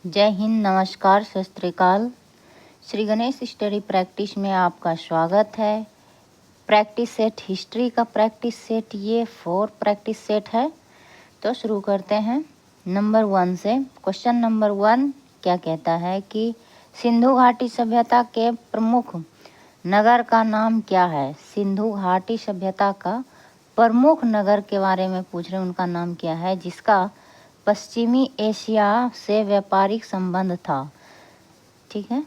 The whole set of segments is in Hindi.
जय हिंद, नमस्कार, सत श्री अकाल। श्री गणेश स्टडी प्रैक्टिस में आपका स्वागत है। प्रैक्टिस सेट हिस्ट्री का प्रैक्टिस सेट ये 4 प्रैक्टिस सेट है। तो शुरू करते हैं नंबर 1 से। क्वेश्चन नंबर 1 क्या कहता है कि सिंधु घाटी सभ्यता के प्रमुख नगर का नाम क्या है। सिंधु घाटी सभ्यता का प्रमुख नगर के बारे में पूछ रहे हैं, उनका नाम क्या है जिसका पश्चिमी एशिया से व्यापारिक संबंध था। ठीक है,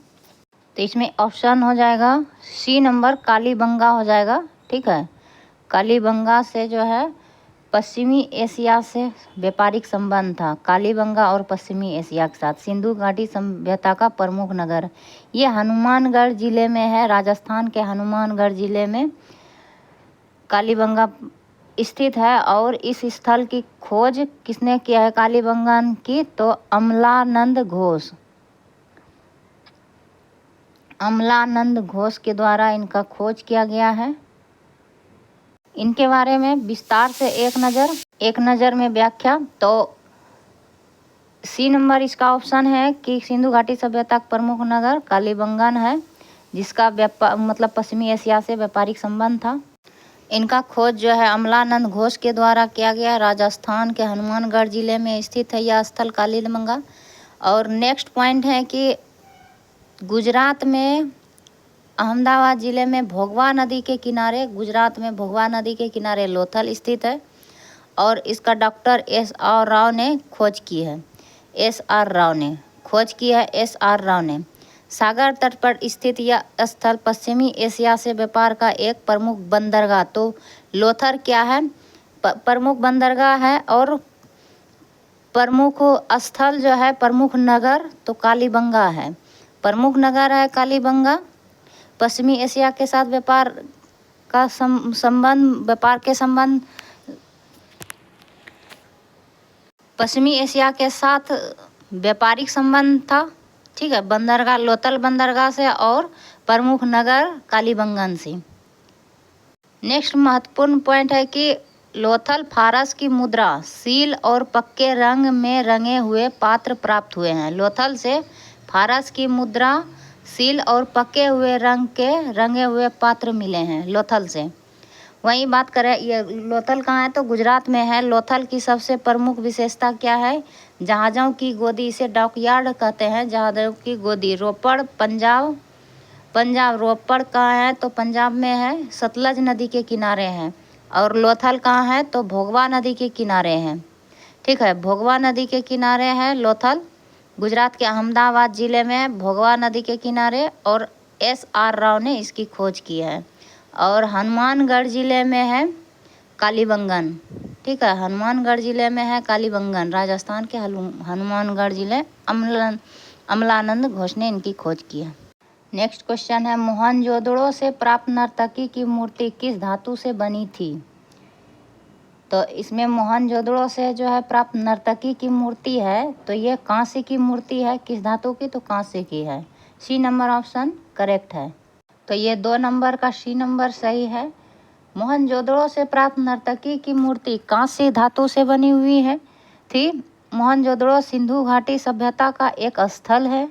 तो इसमें ऑप्शन हो जाएगा सी नंबर कालीबंगा हो जाएगा। ठीक है, कालीबंगा से जो है पश्चिमी एशिया से व्यापारिक संबंध था। कालीबंगा और पश्चिमी एशिया के साथ सिंधु घाटी सभ्यता का प्रमुख नगर ये हनुमानगढ़ जिले में है। राजस्थान के हनुमानगढ़ जिले में कालीबंगा स्थित है। और इस स्थल की खोज किसने किया है कालीबंगा की, तो अमलानंद घोष। अमलानंद घोष के द्वारा इनका खोज किया गया है। इनके बारे में विस्तार से एक नज़र में व्याख्या। तो सी नंबर इसका ऑप्शन है कि सिंधु घाटी सभ्यता का प्रमुख नगर कालीबंगन है जिसका मतलब पश्चिमी एशिया से व्यापारिक संबंध था। इनका खोज जो है अमलानंद घोष के द्वारा किया गया। राजस्थान के हनुमानगढ़ जिले में स्थित है यह स्थल कालीबंगा। और नेक्स्ट पॉइंट है कि गुजरात में अहमदाबाद जिले में भोगवा नदी के किनारे लोथल स्थित है। और इसका डॉक्टर S.R. राव ने खोज की है। S.R. राव ने सागर तट पर स्थित यह स्थल पश्चिमी एशिया से व्यापार का एक प्रमुख बंदरगाह। तो लोथल क्या है, प्रमुख बंदरगाह है। और प्रमुख स्थल जो है, प्रमुख नगर तो कालीबंगा है। प्रमुख नगर है कालीबंगा। पश्चिमी एशिया के साथ व्यापार के संबंध पश्चिमी एशिया के साथ व्यापारिक संबंध था। ठीक है, बंदरगाह लोथल बंदरगाह से और प्रमुख नगर कालीबंगन से। नेक्स्ट महत्वपूर्ण पॉइंट है कि लोथल फारस की मुद्रा सील और पक्के रंग में रंगे हुए पात्र प्राप्त हुए हैं। लोथल से फारस की मुद्रा सील और पक्के हुए रंगे हुए पात्र मिले हैं लोथल से। वहीं बात करें ये लोथल कहाँ है, तो गुजरात में है। लोथल की सबसे प्रमुख विशेषता क्या है, जहाज़ों की गोदी, इसे डॉकयार्ड कहते हैं। जहाज़ों की गोदी रोपड़ पंजाब रोपड़ कहाँ है, तो पंजाब में है, सतलज नदी के किनारे है। और लोथल कहाँ है, तो भोगवा नदी के किनारे है। ठीक है, भोगवा नदी के किनारे है लोथल। गुजरात के अहमदाबाद जिले में भोगवा नदी के किनारे। और S.R. राव ने इसकी खोज की है। और हनुमानगढ़ जिले में है कालीबंगन। ठीक है, हनुमानगढ़ जिले में है कालीबंगन। राजस्थान के हनुमानगढ़ जिले अमलानंद घोष ने इनकी खोज की है। नेक्स्ट क्वेश्चन है मोहनजोदड़ो से प्राप्त नर्तकी की मूर्ति किस धातु से बनी थी। तो इसमें मोहनजोदड़ो से जो है प्राप्त नर्तकी की मूर्ति है, तो ये कांस्य की मूर्ति है। किस धातु की, तो कांस्य की है। सी नंबर ऑप्शन करेक्ट है। तो ये 2 नंबर का सी नंबर सही है। मोहनजोदड़ो से प्राप्त नर्तकी की मूर्ति कांस्य धातु से बनी हुई है थी। मोहनजोदड़ो सिंधु घाटी सभ्यता का एक स्थल है।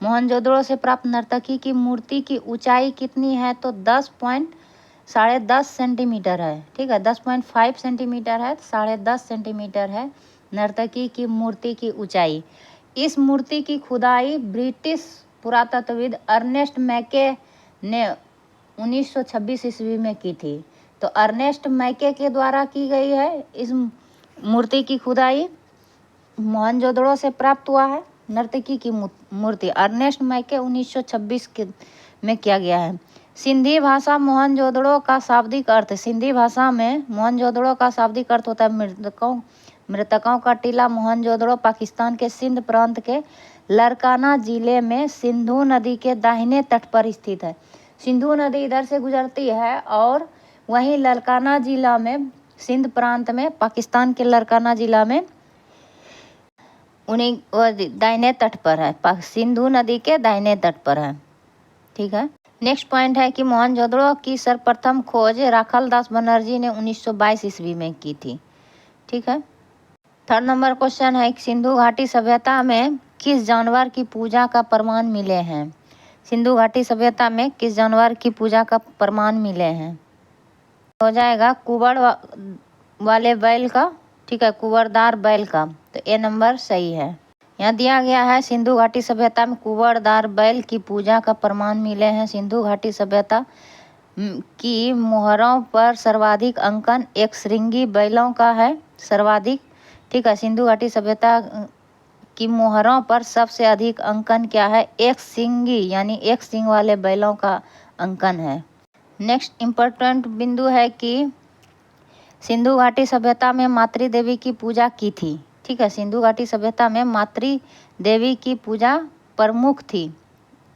मोहनजोदड़ो से प्राप्त नर्तकी की मूर्ति की ऊंचाई कितनी है, तो 10.10 सेंटीमीटर है। ठीक है, 10.5 सेंटीमीटर है, 10.5 सेंटीमीटर है नर्तकी की मूर्ति की ऊंचाई। इस मूर्ति की खुदाई ब्रिटिश पुरातत्वविद अर्नेस्ट मैके ने 1926 ईस्वी में की थी। तो अर्नेस्ट मैके के द्वारा की गई है इस मूर्ति की खुदाई। मोहनजोदड़ो से प्राप्त हुआ है नर्तकी की मूर्ति अर्नेस्ट मैके 1926 में किया गया है। सिंधी भाषा मोहनजोदड़ो का शाब्दिक अर्थ। सिंधी भाषा में मोहनजोदड़ो का शाब्दिक अर्थ होता है मृतकों का टीला। मोहनजोदड़ो पाकिस्तान के सिंध प्रांत के लरकाना जिले में सिंधु नदी के दाहिने तट पर स्थित है। सिंधु नदी इधर से गुजरती है और वहीं लरकाना जिला में सिंध प्रांत में पाकिस्तान के लरकाना जिला में उन्हीं दाहिने तट पर है। सिंधु नदी के दाहिने तट पर है। ठीक है, नेक्स्ट पॉइंट है कि मोहनजोदड़ो की सर्वप्रथम खोज राखालदास बनर्जी ने 1922 ईस्वी में की थी। ठीक है, 3rd नंबर क्वेश्चन है सिंधु घाटी सभ्यता में किस जानवर की पूजा का प्रमाण मिले हैं? सिंधु घाटी सभ्यता में किस जानवर की पूजा का प्रमाण मिले हैं? हो जाएगा कुबड़ वाले बैल का, ठीक है, कुबड़दार बैल का। तो ए नंबर सही है। यहाँ दिया गया है सिंधु घाटी सभ्यता में कुबड़दार बैल की पूजा का प्रमाण मिले हैं। सिंधु घाटी सभ्यता की मोहरों पर सर्वाधिक अंकन एक श्रृंगी बैलों का है, सर्वाधिक, ठीक है। सिंधु घाटी सभ्यता की मोहरों पर सबसे अधिक अंकन क्या है? एक सिंगी यानी एक सिंग वाले बैलों का अंकन है। नेक्स्ट इम्पोर्टेंट बिंदु है कि सिंधु घाटी सभ्यता में मातृ देवी की पूजा की थी, ठीक है। सिंधु घाटी सभ्यता में मातृ देवी की पूजा प्रमुख थी,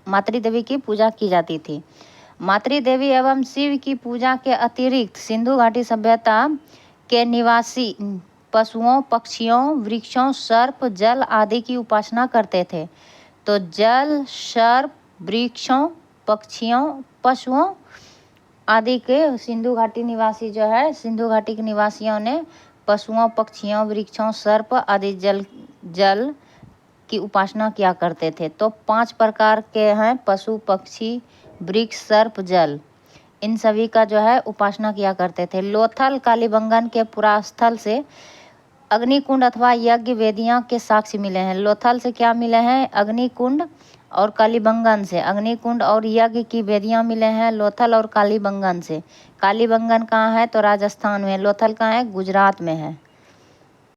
मातृ देवी की पूजा की जाती थी। मातृ देवी एवं शिव की पूजा के अतिरिक्त सिंधु घाटी सभ्यता के निवासी पशुओं, पक्षियों, वृक्षों, सर्प, जल आदि की उपासना करते थे। तो जल, सर्प, वृक्षों, पक्षियों, पशुओं आदि के सिंधु घाटी निवासी जो है, सिंधु घाटी के निवासियों ने पशुओं, पक्षियों, वृक्षों, सर्प आदि जल की उपासना किया करते थे। तो 5 प्रकार के हैं, पशु, पक्षी, वृक्ष, सर्प, जल, इन सभी का जो है उपासना किया करते थे। लोथल कालीबंगन के पुरास्थल से अग्निकुंड अथवा यज्ञ वेदियां के साक्ष्य मिले हैं। लोथल से क्या मिले हैं? अग्निकुंड, और कालीबंगन से अग्निकुंड और यज्ञ की वेदियां मिले हैं लोथल और कालीबंगन से। कालीबंगन कहाँ है? तो राजस्थान में। लोथल कहाँ है? गुजरात में है।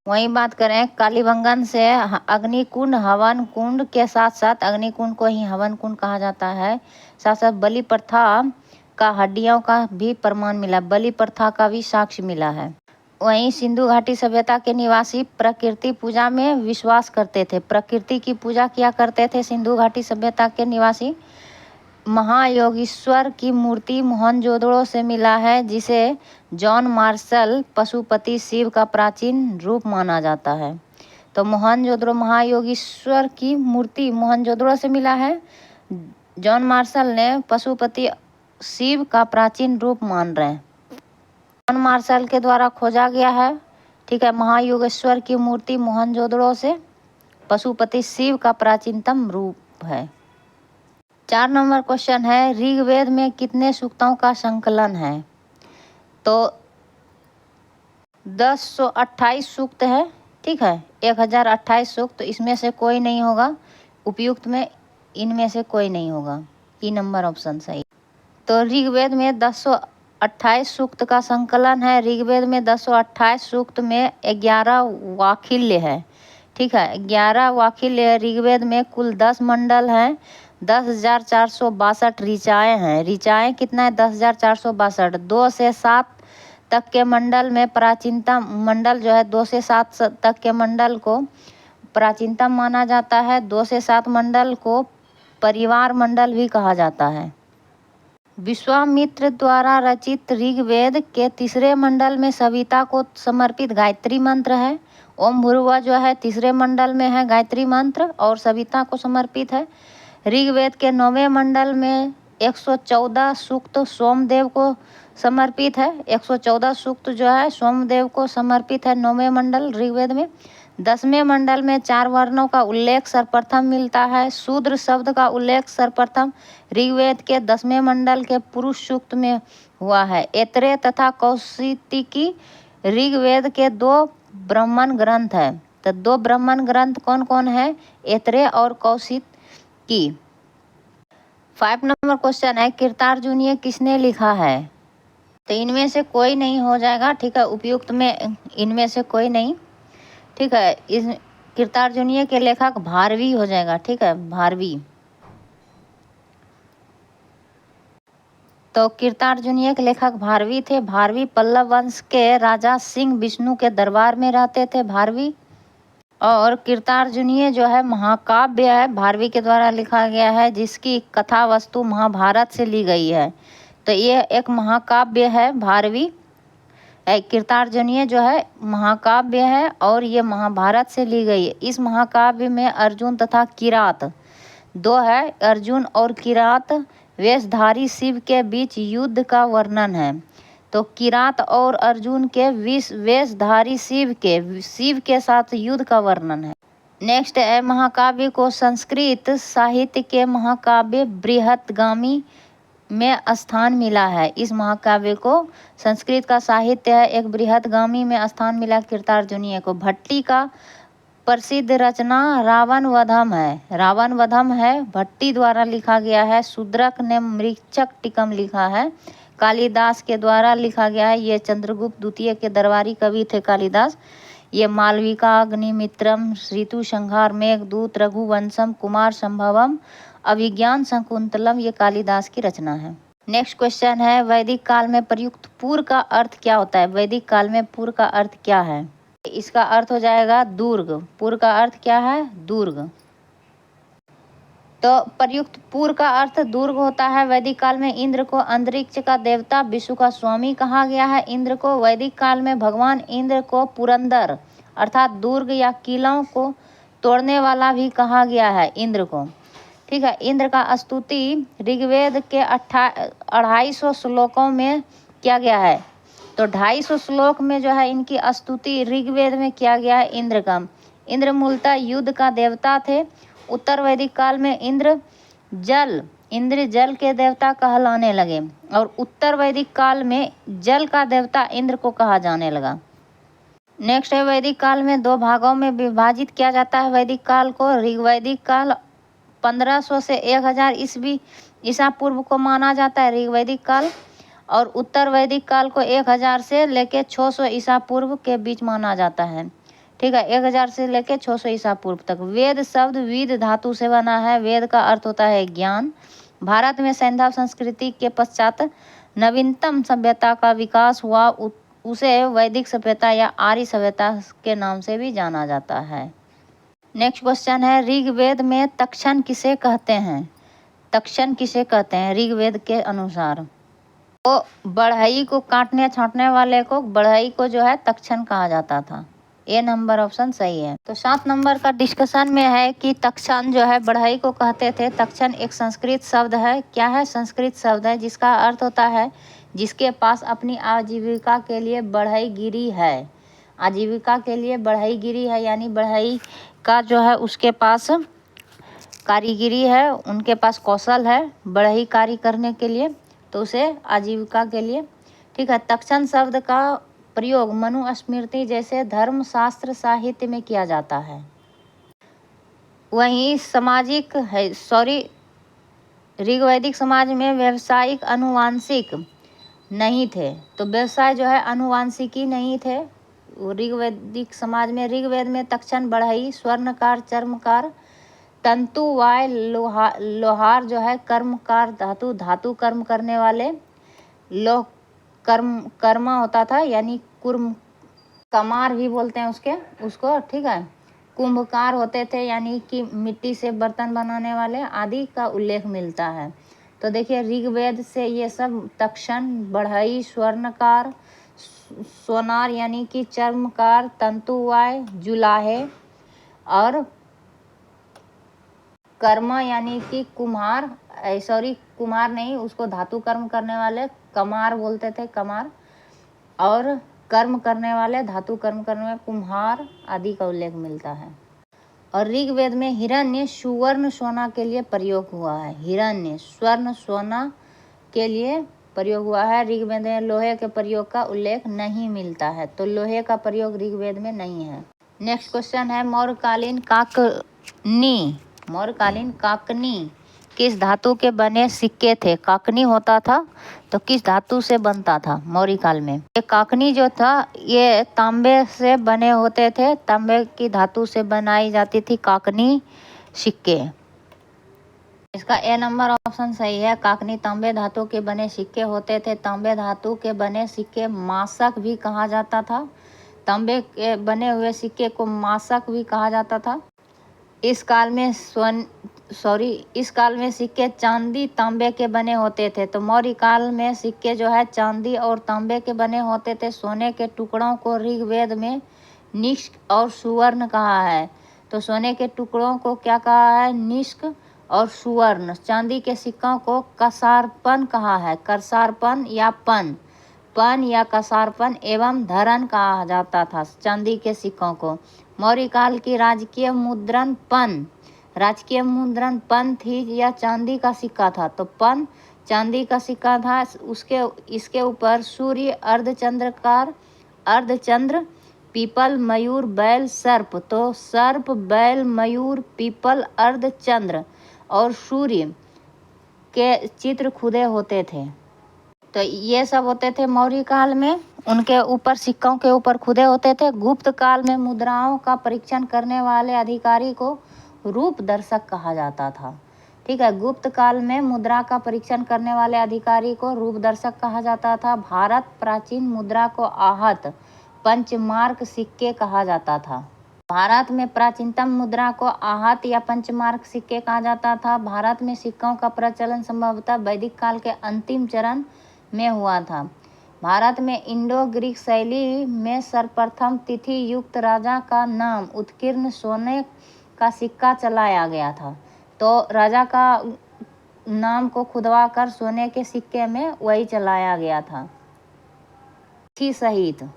वहीं बात करें कालीबंगन से अग्निकुंड, हवन कुंड के साथ साथ, अग्निकुंड को ही हवन कुंड कहा जाता है, साथ साथ बलि प्रथा का, हड्डियों का भी प्रमाण मिला, बलि प्रथा का भी साक्ष्य मिला है। वहीं सिंधु घाटी सभ्यता के निवासी प्रकृति पूजा में विश्वास करते थे। प्रकृति की पूजा किया करते थे सिंधु घाटी सभ्यता के निवासी। महायोगीश्वर की मूर्ति मोहनजोदड़ो से मिला है, जिसे जॉन मार्शल पशुपति शिव का प्राचीन रूप माना जाता है। तो मोहनजोदड़ो, महायोगीश्वर की मूर्ति मोहनजोदड़ो से मिला है। जॉन मार्शल ने पशुपति शिव का प्राचीन रूप मान रहे हैं। जॉन मार्शल के द्वारा खोजा गया है, ठीक है, महायोगेश्वर की मूर्ति मोहनजोदड़ो से पशुपति शिव का प्राचीनतम रूप है। 4 नंबर क्वेश्चन है, ऋग्वेद में कितने सूक्तों का संकलन है? तो 1028 सूक्त है, ठीक है, 1028 सूक्त, इसमें से कोई नहीं होगा, उपयुक्त में इनमें से कोई नहीं होगा। ई नंबर ऑप्शन सही। तो ऋग्वेद में 1028 सूक्त का संकलन है। ऋग्वेद में 1028 सूक्त में 11 वाखिल्य है, ठीक है, 11 वाखिल्य। ऋग्वेद में कुल 10 मंडल हैं, 10,462 ऋचाएँ हैं। ऋचाएँ कितना है? 10,462। 2 से 7 तक के मंडल में प्राचीनतम मंडल जो है, 2 से 7 तक के मंडल को प्राचीनतम माना जाता है। 2 से 7 मंडल को परिवार मंडल भी कहा जाता है। विश्वामित्र द्वारा रचित ऋग्वेद के 3रे मंडल में सविता को समर्पित गायत्री मंत्र है। ओम भूर्भुवः जो है 3रे मंडल में है गायत्री मंत्र और सविता को समर्पित है। ऋग्वेद के 9वें मंडल में 114 सूक्त सोमदेव को समर्पित है। 114 सूक्त जो है सोमदेव को समर्पित है 9वें मंडल ऋग्वेद में। 10वें मंडल में 4 वर्णों का उल्लेख सर्वप्रथम मिलता है। शूद्र शब्द का उल्लेख सर्वप्रथम ऋग्वेद के 10वें मंडल के पुरुष सूक्त में हुआ है। ऐतरेय तथा कौशिकी ऋग्वेद के 2 ब्राह्मण ग्रंथ है। तो 2 ब्राह्मण ग्रंथ कौन कौन है? ऐतरेय और कौशिकी। 5 नंबर क्वेश्चन है, कीर्तार्जुनीय किसने लिखा है? तो इनमें से कोई नहीं हो जाएगा, ठीक है, उपयुक्त में इनमें से कोई नहीं, ठीक है। इस कीर्तार्जुनीय के लेखक भारवी हो जाएगा, ठीक है, भारवी। तो कीर्तार्जुनीय के लेखक भारवी थे। भारवी पल्लव वंश के राजा सिंह विष्णु के दरबार में रहते थे भारवी। और कीर्तार्जुनीय जो है महाकाव्य है, भारवी के द्वारा लिखा गया है, जिसकी कथा वस्तु महाभारत से ली गई है। तो ये एक महाकाव्य है भारवी। कीर्तार्जुनीय जो है महाकाव्य है और ये महाभारत से ली गई है। इस महाकाव्य में अर्जुन तथा किरात 2 है। अर्जुन और किरात वेशधारी शिव के बीच युद्ध का वर्णन है। तो किरात और अर्जुन के वेशधारी शिव के साथ युद्ध का वर्णन है। नेक्स्ट है, महाकाव्य को संस्कृत साहित्य के महाकाव्य बृहत्गामी में स्थान मिला है। इस महाकाव्य को संस्कृत का साहित्य है, एक बृहत्गामी में स्थान मिला कीर्तार्जुनीय को। भट्टी का प्रसिद्ध रचना रावण वधम है। रावण वधम है, भट्टी द्वारा लिखा गया है। शूद्रक ने मृच्छक टिकम लिखा है, कालिदास के द्वारा लिखा गया है। ये चंद्रगुप्त द्वितीय के दरबारी कवि थे कालिदास। ये मालविका, अग्निमित्रम, ऋतु संहार, मेघदूत, रघुवंशम, कुमार संभवम, अभिज्ञान शकुंतलम, ये कालिदास की रचना है। नेक्स्ट क्वेश्चन है, वैदिक काल में प्रयुक्त पुर का अर्थ क्या होता है? वैदिक काल में पुर का अर्थ क्या है? इसका अर्थ हो जाएगा दुर्ग। पुर का अर्थ क्या है? दुर्ग। तो प्रयुक्त पुर का अर्थ दुर्ग होता है। वैदिक काल में इंद्र को अंतरिक्ष का देवता, विश्व का स्वामी कहा गया है। इंद्र को वैदिक काल में भगवान इंद्र को पुरंदर अर्थात दुर्ग या किलों को तोड़ने वाला भी कहा गया है इंद्र को। ठीक है। इंद्र का स्तुति ऋग्वेद के 250 श्लोकों में किया गया है। तो 250 श्लोक में जो है इनकी स्तुति ऋग्वेद में किया गया है इंद्र का। इंद्र मूलतः युद्ध का देवता थे। उत्तर वैदिक काल में इंद्र जल के देवता कहलाने लगे और उत्तर वैदिक काल में जल का देवता इंद्र को कहा जाने लगा। नेक्स्ट है, वैदिक काल में 2 भागों में विभाजित किया जाता है वैदिक काल को। ऋग्वैदिक काल 1500 से 1000 ईसा पूर्व को माना जाता है ऋग्वैदिक काल, और उत्तर वैदिक काल को 1000 से लेकर 600 ईसा पूर्व के बीच माना जाता है। ठीक है, 1000 से लेकर 600 ईसा पूर्व तक। वेद शब्द विद धातु से बना है। वेद का अर्थ होता है ज्ञान। भारत में सैंधव संस्कृति के पश्चात नवीनतम सभ्यता का विकास हुआ, उसे वैदिक सभ्यता या आर्य सभ्यता के नाम से भी जाना जाता है। नेक्स्ट क्वेश्चन है, ऋग्वेद में तक्षण किसे कहते हैं? तक्षण किसे कहते हैं ऋग्वेद के अनुसार? तो बढ़ई को काटने छांटने वाले को, बढ़ई को जो है तक्षण कहा जाता था। ए नंबर ऑप्शन सही है। तो 7 नंबर का डिस्कशन में है कि तक्षण जो है बढ़ई को कहते थे। तक्षण एक संस्कृत शब्द है। क्या है? संस्कृत शब्द है जिसका अर्थ होता है जिसके पास अपनी आजीविका के लिए बढ़ई गिरी है। आजीविका के लिए बढ़ई गिरी है, यानी बढ़ई का जो है उसके पास कारीगिरी है, उनके पास कौशल है बढ़ई कार्य करने के लिए, तो उसे आजीविका के लिए। ठीक है। तक्षण शब्द का प्रयोग मनुस्मृति जैसे धर्मशास्त्र साहित्य में किया जाता है। वहीं सामाजिक है ऋग्वैदिक समाज में व्यवसायिक अनुवांशिक नहीं थे। तो व्यवसाय जो है अनुवांशिकी नहीं थे ऋग्वैदिक समाज में। ऋग्वेद में तक्षण, बढ़ई, स्वर्णकार, चर्मकार, तंतुवाय, लोहार जो है कर्मकार, धातु कर्म करने वाले, लोह कर्मा होता था, यानी कमार भी बोलते हैं उसको। ठीक है। कुंभकार होते थे, यानी कि मिट्टी से बर्तन बनाने वाले आदि का उल्लेख मिलता है। तो देखिए ऋग्वेद से ये सब तक्षण, बढ़ई, स्वर्णकार, सोनार यानी कि चर्मकार, तंतुवाय, जुलाहे और कर्मा यानी कि कुम्हार, कुम्हार नहीं, उसको धातु कर्म करने वाले कमार बोलते थे, कमार, और कर्म करने वाले, धातु कर्म करने वाले कुम्हार आदि का उल्लेख मिलता है। और ऋग्वेद में हिरण्य सुवर्ण सोना के लिए प्रयोग हुआ है। हिरण्य स्वर्ण सोना के लिए प्रयोग हुआ है। ऋग्वेद में लोहे के प्रयोग का उल्लेख नहीं मिलता है, तो लोहे का प्रयोग ऋग्वेद में नहीं है। नेक्स्ट क्वेश्चन है, मौर्यकालीन काकनी किस धातु के बने सिक्के थे? काकनी होता था तो किस धातु से बनता था मौर्य काल में? ये काकनी जो था ये तांबे से बने होते थे। तांबे की धातु से बनाई जाती थी काकनी सिक्के। इसका ए नंबर ऑप्शन सही है। काकनी तांबे धातु के बने सिक्के होते थे। तांबे धातु के बने सिक्के मासक भी कहा जाता था। तांबे के बने हुए सिक्के को मासक भी कहा जाता था। इस काल में सिक्के चांदी तांबे के बने होते थे। तो मौर्य काल में सिक्के जो है चांदी और तांबे के बने होते थे। सोने के टुकड़ों को ऋग्वेद में निष्क और सुवर्ण कहा है। तो सोने के टुकड़ों को क्या कहा है? निष्क और सुवर्ण। चांदी के सिक्कों को कसारपन कहा है। कसारपन या पन या कसारपन एवं धरन कहा जाता था चांदी के सिक्कों को। मौर्य काल की राजकीय मुद्रण पन थी या चांदी का सिक्का था? तो पन चांदी का सिक्का था। इसके ऊपर सूर्य, अर्धचंद्र, पीपल, मयूर, बैल, सर्प। तो सर्प, बैल, मयूर, पीपल, अर्धचंद्र और सूर्य के चित्र खुदे होते थे। तो ये सब होते थे मौर्य काल में, उनके ऊपर सिक्कों के ऊपर खुदे होते थे। गुप्त काल में मुद्राओं का परीक्षण करने वाले अधिकारी को रूप दर्शक कहा जाता था। ठीक है, गुप्त काल में मुद्रा का परीक्षण करने वाले अधिकारी को रूप दर्शक कहा जाता था। भारत प्राचीन मुद्रा को आहत पंचमार्क सिक्के कहा जाता था। भारत में प्राचीनतम मुद्रा को आहत या पंचमार्क सिक्के कहा जाता था। भारत में सिक्कों का प्रचलन संभवतः वैदिक काल के अंतिम चरण में हुआ था। भारत में इंडो ग्रीक शैली में सर्वप्रथम तिथि युक्त राजा का नाम उत्कीर्ण सोने का सिक्का चलाया गया था। तो राजा का नाम को खुदवा कर सोने के सिक्के में वही चलाया गया था तिथि सहित।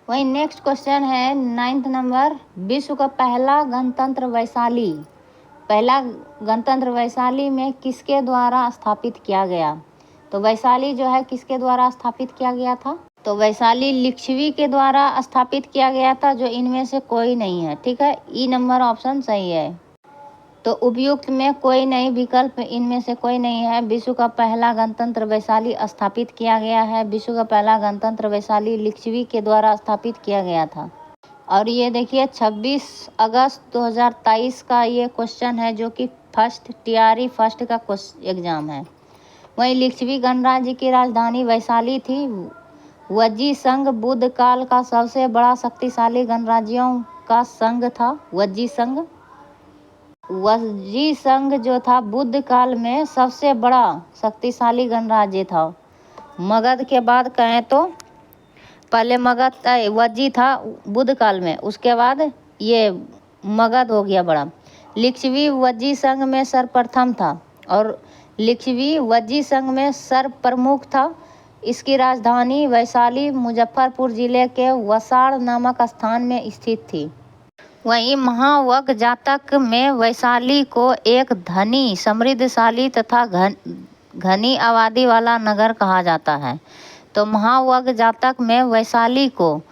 वही नेक्स्ट क्वेश्चन है 9th नंबर, विश्व का पहला गणतंत्र वैशाली। पहला गणतंत्र वैशाली में किसके द्वारा स्थापित किया गया? तो वैशाली जो है किसके द्वारा स्थापित किया गया था? तो वैशाली लिच्छवी के द्वारा स्थापित किया गया था, जो इनमें से कोई नहीं है। ठीक है, ई नंबर ऑप्शन सही है। तो उपयुक्त में कोई नहीं, विकल्प इनमें से कोई नहीं है। विश्व का पहला गणतंत्र वैशाली स्थापित किया गया है। विश्व का पहला गणतंत्र वैशाली लिच्छवी के द्वारा स्थापित किया गया था। और ये देखिए 26 अगस्त 2023 का ये क्वेश्चन है, जो कि TRE फर्स्ट का एग्जाम है। वहीं लिच्छवी गणराज्य की राजधानी वैशाली थी। वज्जी संघ बुद्ध काल का सबसे बड़ा शक्तिशाली गणराज्यों का संघ था। वज्जी संघ जो था बुद्ध काल में सबसे बड़ा शक्तिशाली गणराज्य था। मगध के बाद कहें तो पहले वज्जी था बुद्ध काल में, उसके बाद ये मगध हो गया बड़ा। लिच्छवी वज्जी संघ में सर्वप्रथम था और लिच्छवी वज्जी संघ में सर्व प्रमुख था। इसकी राजधानी वैशाली मुजफ्फरपुर जिले के वसाड़ नामक स्थान में स्थित थी। वहीं महावग जातक में वैशाली को एक धनी, समृद्धशाली तथा घनी आबादी वाला नगर कहा जाता है। तो महावग जातक में वैशाली को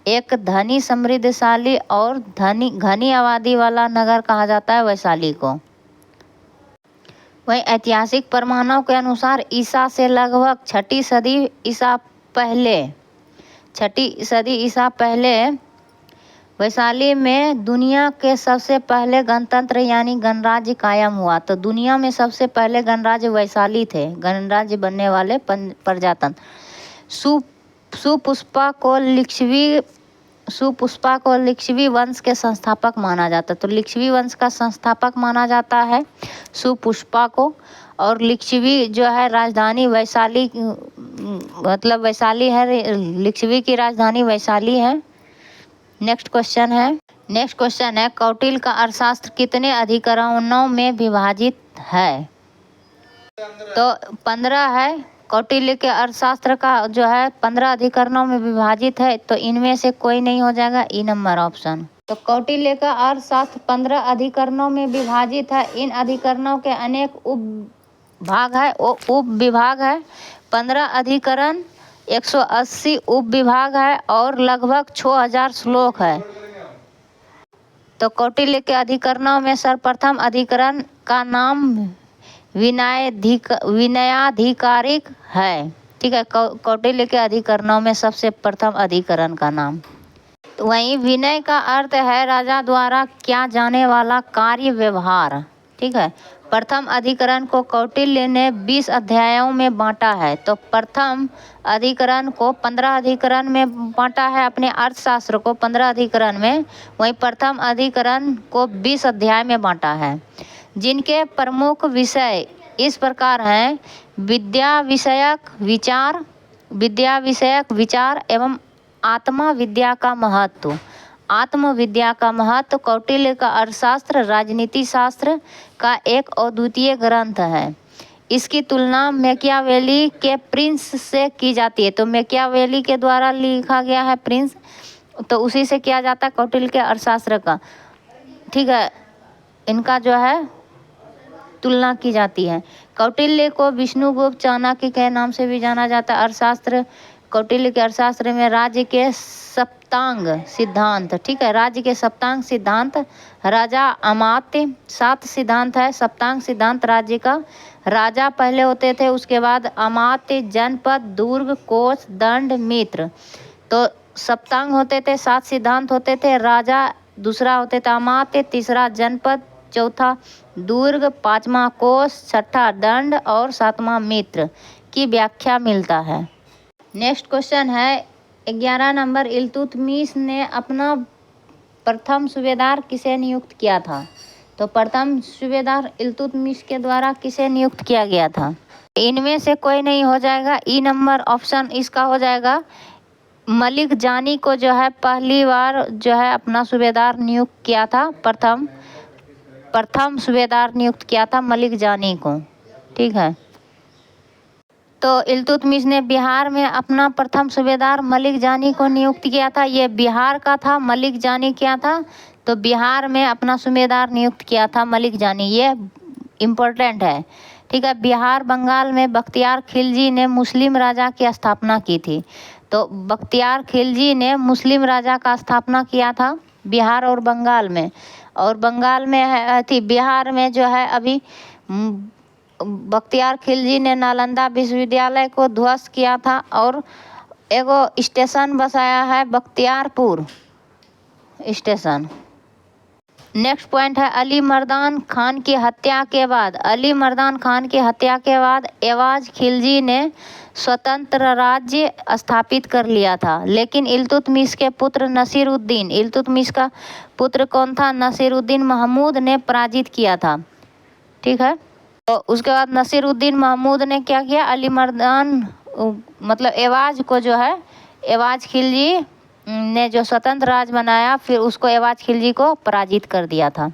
एक धनी, समृद्धशाली और घनी आबादी वाला नगर कहा जाता है वैशाली को। वहीं ऐतिहासिक प्रमाणों के अनुसार ईसा से लगभग 6ठी सदी ईसा पहले वैशाली में दुनिया के सबसे पहले गणतंत्र यानी गणराज्य कायम हुआ। तो दुनिया में सबसे पहले गणराज्य वैशाली थे, गणराज्य बनने वाले प्रजातंत्र। सुपुष्पा को लिच्छवी वंश के संस्थापक माना जाता है। तो लिच्छवी वंश का संस्थापक माना जाता है सुपुष्पा को। और लिच्छवी जो है राजधानी वैशाली, मतलब वैशाली है, लिच्छवी की राजधानी वैशाली है। नेक्स्ट क्वेश्चन है कौटिल्य का अर्थशास्त्र कितने अधिकरणों में विभाजित है? तो 15 है। कौटिल्य के अर्थशास्त्र का जो है 15 अधिकरणों में विभाजित है। तो इनमें से कोई नहीं हो जाएगा, ई नंबर ऑप्शन। तो कौटिल्य का अर्थशास्त्र 15 अधिकरणों में विभाजित है। इन अधिकरणों के अनेक उप विभाग है। 15 अधिकरण, 180 उप विभाग है और लगभग 6000 श्लोक है। तो कौटिल्य के अधिकरणों में सर्वप्रथम अधिकरण का नाम विनयाधिकारिक है। ठीक है, कौटिल्य के अधिकरणों में सबसे प्रथम अधिकरण का नाम। तो वहीं विनय का अर्थ है राजा द्वारा किया जाने वाला कार्य व्यवहार। ठीक है, प्रथम अधिकरण को कौटिल्य ने 20 अध्यायों में बांटा है। तो प्रथम अधिकरण को 15 अधिकरण में बांटा है, अपने अर्थशास्त्र को 15 अधिकरण में। वहीं प्रथम अधिकरण को 20 अध्याय में बांटा है, जिनके प्रमुख विषय इस प्रकार हैं: विद्या विषयक विचार एवं आत्मविद्या का महत्व। आत्मविद्या का महत्व कौटिल्य का अर्थशास्त्र राजनीति शास्त्र का एक अद्वितीय ग्रंथ है। इसकी तुलना मैकियावेली के प्रिंस से की जाती है। तो मैकियावेली के द्वारा लिखा गया है प्रिंस, तो उसी से किया जाता है कौटिल्य के अर्थशास्त्र का। ठीक है, इनका जो है तुलना की जाती है। कौटिल्य को विष्णुगुप्त चाणक्य के नाम से भी जाना जाता है। अर्थशास्त्र, कौटिल्य के अर्थशास्त्र में राज्य के सप्तांग सिद्धांत, ठीक है, राज्य के सप्तांग सिद्धांत, राजा अमात्य, 7 सिद्धांत है सप्तांग सिद्धांत राज्य का। राजा पहले होते थे, उसके बाद अमात्य, जनपद, दुर्ग, कोष, दंड, मित्र। तो सप्तांग होते थे, 7 सिद्धांत होते थे। राजा, दूसरा होते थे अमात्य, तीसरा जनपद, चौथा दुर्ग, पांचवा कोष, छठा दंड और सातवां मित्र की व्याख्या मिलता है। नेक्स्ट क्वेश्चन है 11 नंबर, इल्तुतमिश ने अपना प्रथम सूबेदार किसे नियुक्त किया था? तो प्रथम सूबेदार इल्तुतमिश के द्वारा किसे नियुक्त किया गया था? इनमें से कोई नहीं हो जाएगा। ई नंबर ऑप्शन इसका हो जाएगा। मलिक जानी को जो है पहली बार जो है अपना सूबेदार नियुक्त किया था, प्रथम सूबेदार नियुक्त किया था मलिक जानी को। ठीक है, तो इल्तुतमिश ने बिहार में अपना प्रथम सूबेदार मलिक जानी को नियुक्त किया था। ये बिहार का था, मलिक जानी क्या था? तो बिहार में अपना सूबेदार नियुक्त किया था मलिक जानी। ये इम्पोर्टेंट है। ठीक है, बिहार बंगाल में बख्तियार खिलजी ने मुस्लिम राजा की स्थापना की थी। तो बख्तियार खिलजी ने मुस्लिम राजा का स्थापना किया था बिहार और बंगाल में। और बंगाल में थी, बिहार में जो है अभी बख्तियार खिलजी ने नालंदा विश्वविद्यालय को ध्वस्त किया था और एगो स्टेशन बसाया है बख्तियारपुर स्टेशन। नेक्स्ट पॉइंट है अली मर्दान खान की हत्या के बाद, अली मर्दान खान की हत्या के बाद एवाज खिलजी ने स्वतंत्र राज्य स्थापित कर लिया था। लेकिन इल्तुतमिश के पुत्र नसीरुद्दीन, इल्तुतमिश का पुत्र कौन था? नसीरुद्दीन महमूद ने पराजित किया था। ठीक है, तो उसके बाद नसीरुद्दीन महमूद ने क्या किया? अली मर्दान मतलब एवाज को जो है, एवाज खिलजी ने जो स्वतंत्र राज बनाया, फिर उसको एवाज खिलजी को पराजित कर दिया था।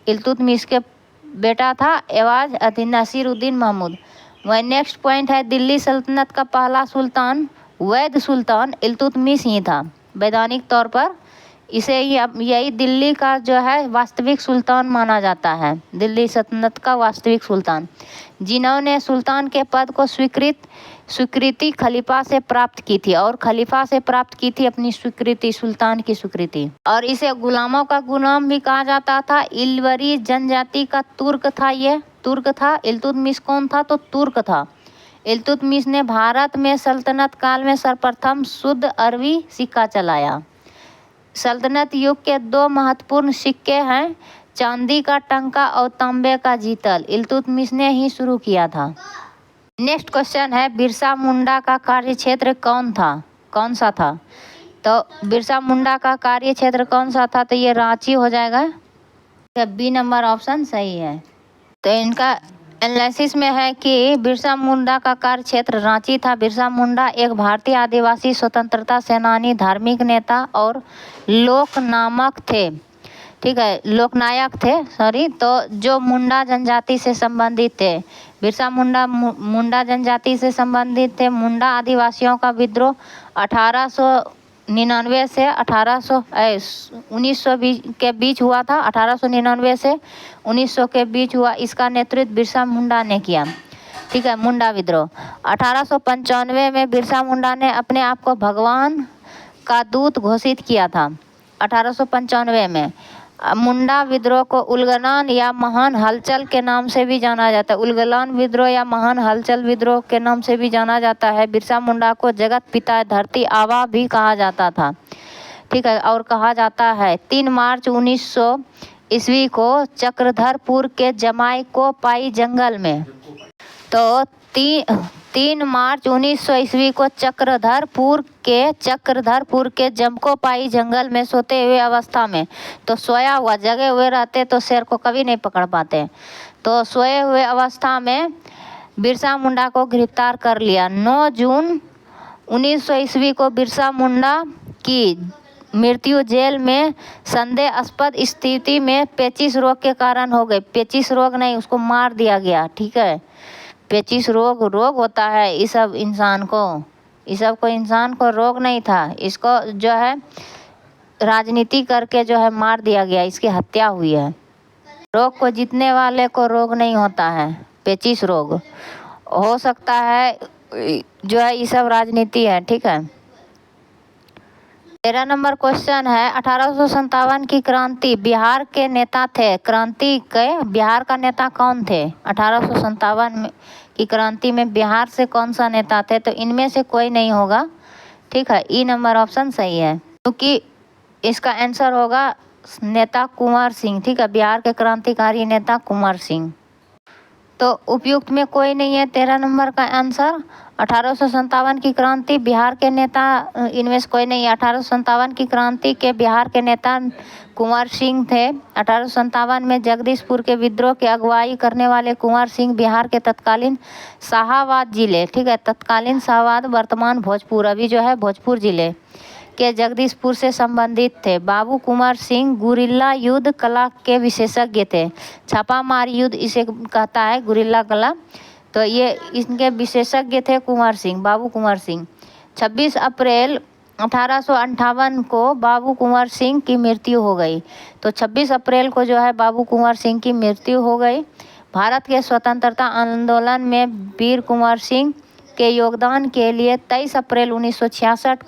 इल्तुतमिश के बेटा था एवाज नसीरुद्दीन महमूद। वह नेक्स्ट पॉइंट है दिल्ली सल्तनत का पहला सुल्तान, वैद सुल्तान इल्तुतमिश ही था। वैधानिक तौर पर इसे यही दिल्ली का जो है वास्तविक सुल्तान माना जाता है, दिल्ली सल्तनत का वास्तविक सुल्तान, जिन्होंने सुल्तान के पद को स्वीकृति खलीफा से प्राप्त की थी। और खलीफा से प्राप्त की थी अपनी स्वीकृति, सुल्तान की स्वीकृति। और इसे गुलामों का गुलाम भी कहा जाता था। इलवरी जनजाति का तुर्क था, ये तुर्क था। इल्तुतमिश कौन था? तो तुर्क था। इल्तुतमिश ने भारत में सल्तनत काल में सर्वप्रथम शुद्ध अरबी सिक्का चलाया। सल्तनत युग के 2 महत्वपूर्ण सिक्के हैं, चांदी का टंका और तांबे का जीतल, इल्तुतमिश ने ही शुरू किया था। नेक्स्ट क्वेश्चन है बिरसा मुंडा का कार्यक्षेत्र कौन सा था? तो बिरसा मुंडा का कार्यक्षेत्र कौन सा था? तो ये रांची हो जाएगा। बी नंबर ऑप्शन सही है। तो इनका एनालिसिस में है कि बिरसा मुंडा का कार्यक्षेत्र रांची था। बिरसा मुंडा एक भारतीय आदिवासी स्वतंत्रता सेनानी, धार्मिक नेता और लोकनायक थे, सॉरी। तो जो मुंडा जनजाति से संबंधित थे, बिरसा मुंडा जनजाति से संबंधित थे। मुंडा आदिवासियों का विद्रोह 1899 से 1900 के बीच हुआ था। 1899 से 1900 के बीच हुआ। इसका नेतृत्व बिरसा मुंडा ने किया। ठीक है, मुंडा विद्रोह 1895 में बिरसा मुंडा ने अपने आप को भगवान का दूत घोषित किया था। 1895 में मुंडा विद्रोह को उलगलान या महान हलचल के नाम से भी जाना जाता है। उलगलान विद्रोह या महान हलचल विद्रोह के नाम से भी जाना जाता है। बिरसा मुंडा को जगत पिता धरती आबा भी कहा जाता था। ठीक है, और कहा जाता है 3 मार्च 1900 ईस्वी को चक्रधरपुर के जमाई को पाई जंगल में, तो 3 मार्च 1900 ईस्वी को चक्रधरपुर के जमकोपाई जंगल में सोते हुए अवस्था में, तो सोया हुआ, जगे हुए रहते तो शेर को कभी नहीं पकड़ पाते, तो सोए हुए अवस्था में बिरसा मुंडा को गिरफ्तार कर लिया। 9 जून 1900 ईस्वी को बिरसा मुंडा की मृत्यु जेल में संदेहास्पद स्थिति में पेचिश रोग के कारण हो गई। पेचिश रोग नहीं, उसको मार दिया गया। ठीक है, पेचिश रोग होता है इस सब इंसान को, ये सब कोई इंसान को रोग नहीं था, इसको जो है राजनीति करके जो है मार दिया गया, इसकी हत्या हुई है। रोग को जीतने वाले को रोग नहीं होता है, पेचिश रोग हो सकता है, जो है ये सब राजनीति है। ठीक है, 13 नंबर क्वेश्चन है 1857 की क्रांति बिहार के नेता थे, क्रांति के बिहार का नेता कौन थे? 1857 की क्रांति में बिहार से कौन सा नेता थे? तो इनमें से कोई नहीं होगा। ठीक है, ई नंबर ऑप्शन सही है, क्योंकि इसका आंसर होगा नेता कुंवर सिंह। ठीक है, बिहार के क्रांतिकारी नेता कुंवर सिंह। तो उपयुक्त में कोई नहीं है 13 नंबर का आंसर। 1857 की क्रांति बिहार के नेता, इनमें से कोई नहीं है। 1857 की क्रांति के बिहार के नेता कुंवर सिंह थे। 1857 में जगदीशपुर के विद्रोह की अगुवाई करने वाले कुंवर सिंह बिहार के तत्कालीन शाहाबाद जिले, ठीक है, तत्कालीन शाहाबाद वर्तमान भोजपुर, अभी जो है भोजपुर जिले के जगदीशपुर से संबंधित थे। बाबू कुंवर सिंह गुरिल्ला युद्ध कला के विशेषज्ञ थे। छापामार युद्ध इसे कहता है, गुरिल्ला कला, तो ये इनके विशेषज्ञ थे कुंवर सिंह, बाबू कुंवर सिंह। 26 अप्रैल 1858 को बाबू कुंवर सिंह की मृत्यु हो गई। तो 26 अप्रैल को जो है बाबू कुंवर सिंह की मृत्यु हो गई। भारत के स्वतंत्रता आंदोलन में वीर कुंवर सिंह के योगदान के लिए 23 अप्रैल 1966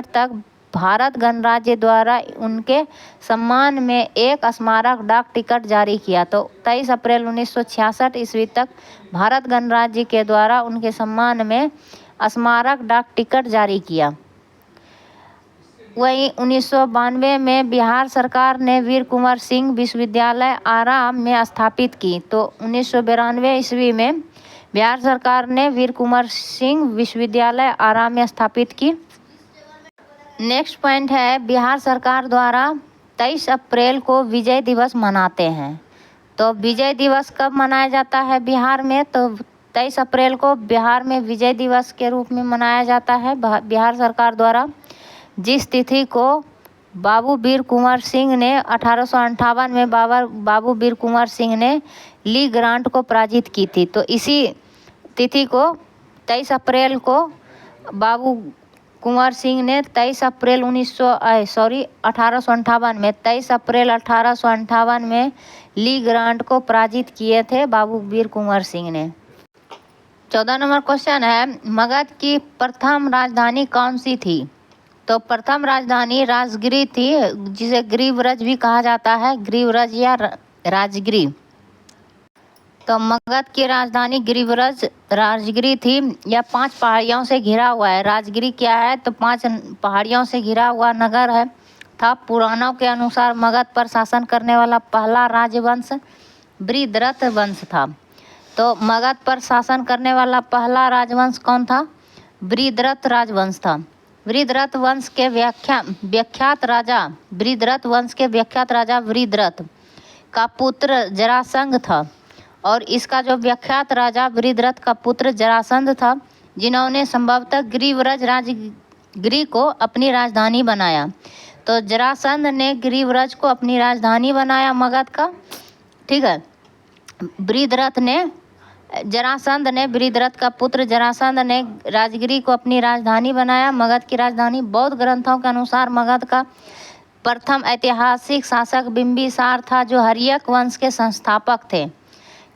तक भारत गणराज्य द्वारा उनके सम्मान में एक स्मारक डाक टिकट जारी किया। तो 23 अप्रैल 1966 ईस्वी तक भारत गणराज्य के द्वारा उनके सम्मान में स्मारक डाक टिकट जारी किया। वहीं 1992 में बिहार सरकार ने वीर कुंवर सिंह विश्वविद्यालय आरा में स्थापित की। तो 1992 ईस्वी में बिहार सरकार ने वीर कुंवर सिंह विश्वविद्यालय आरा में स्थापित की। नेक्स्ट पॉइंट है, बिहार सरकार द्वारा 23 अप्रैल को विजय दिवस मनाते हैं। तो विजय दिवस कब मनाया जाता है बिहार में? तो 23 अप्रैल को बिहार में विजय दिवस के रूप में मनाया जाता है। बिहार सरकार द्वारा जिस तिथि को बाबू वीर कुंवर सिंह ने 1858 में बाबू वीर कुंवर सिंह ने ली ग्रांट को पराजित की थी, तो इसी तिथि को 23 अप्रैल को बाबू कुंवर सिंह ने 23 अप्रैल 1858 में 23 अप्रैल 1858 में ली ग्रांट को पराजित किए थे बाबू वीर कुंवर सिंह ने। 14 नंबर क्वेश्चन है, मगध की प्रथम राजधानी कौन सी थी? तो प्रथम राजधानी राजगिरी थी, जिसे गिरिव्रज भी कहा जाता है, गिरिव्रज या राजगिरी। तो मगध की राजधानी गिरिव्रज राजगिरी थी। यह 5 पहाड़ियों से घिरा हुआ है। राजगिरी क्या है? तो 5 पहाड़ियों से घिरा हुआ नगर है था। पुराणों के अनुसार मगध पर शासन करने वाला पहला राजवंश बृहद्रथ वंश था। तो मगध पर शासन करने वाला पहला राजवंश कौन था? बृहद्रथ राजवंश था। बृहद्रथ वंश के विख्यात राजा बृहद्रथ का पुत्र जरासंध था। और इसका जो विख्यात राजा बृहद्रथ का पुत्र जरासंध था, जिन्होंने संभवतः गिरिव्रज राजगिरी को अपनी राजधानी बनाया। तो जरासंध ने गिरिव्रज को अपनी राजधानी बनाया मगध का। ठीक है, बृहद्रथ का पुत्र जरासंध ने राजगिरी को अपनी राजधानी बनाया, मगध की राजधानी। बौद्ध ग्रंथों के अनुसार मगध का प्रथम ऐतिहासिक शासक बिंबिसार था, जो हर्यक वंश के संस्थापक थे।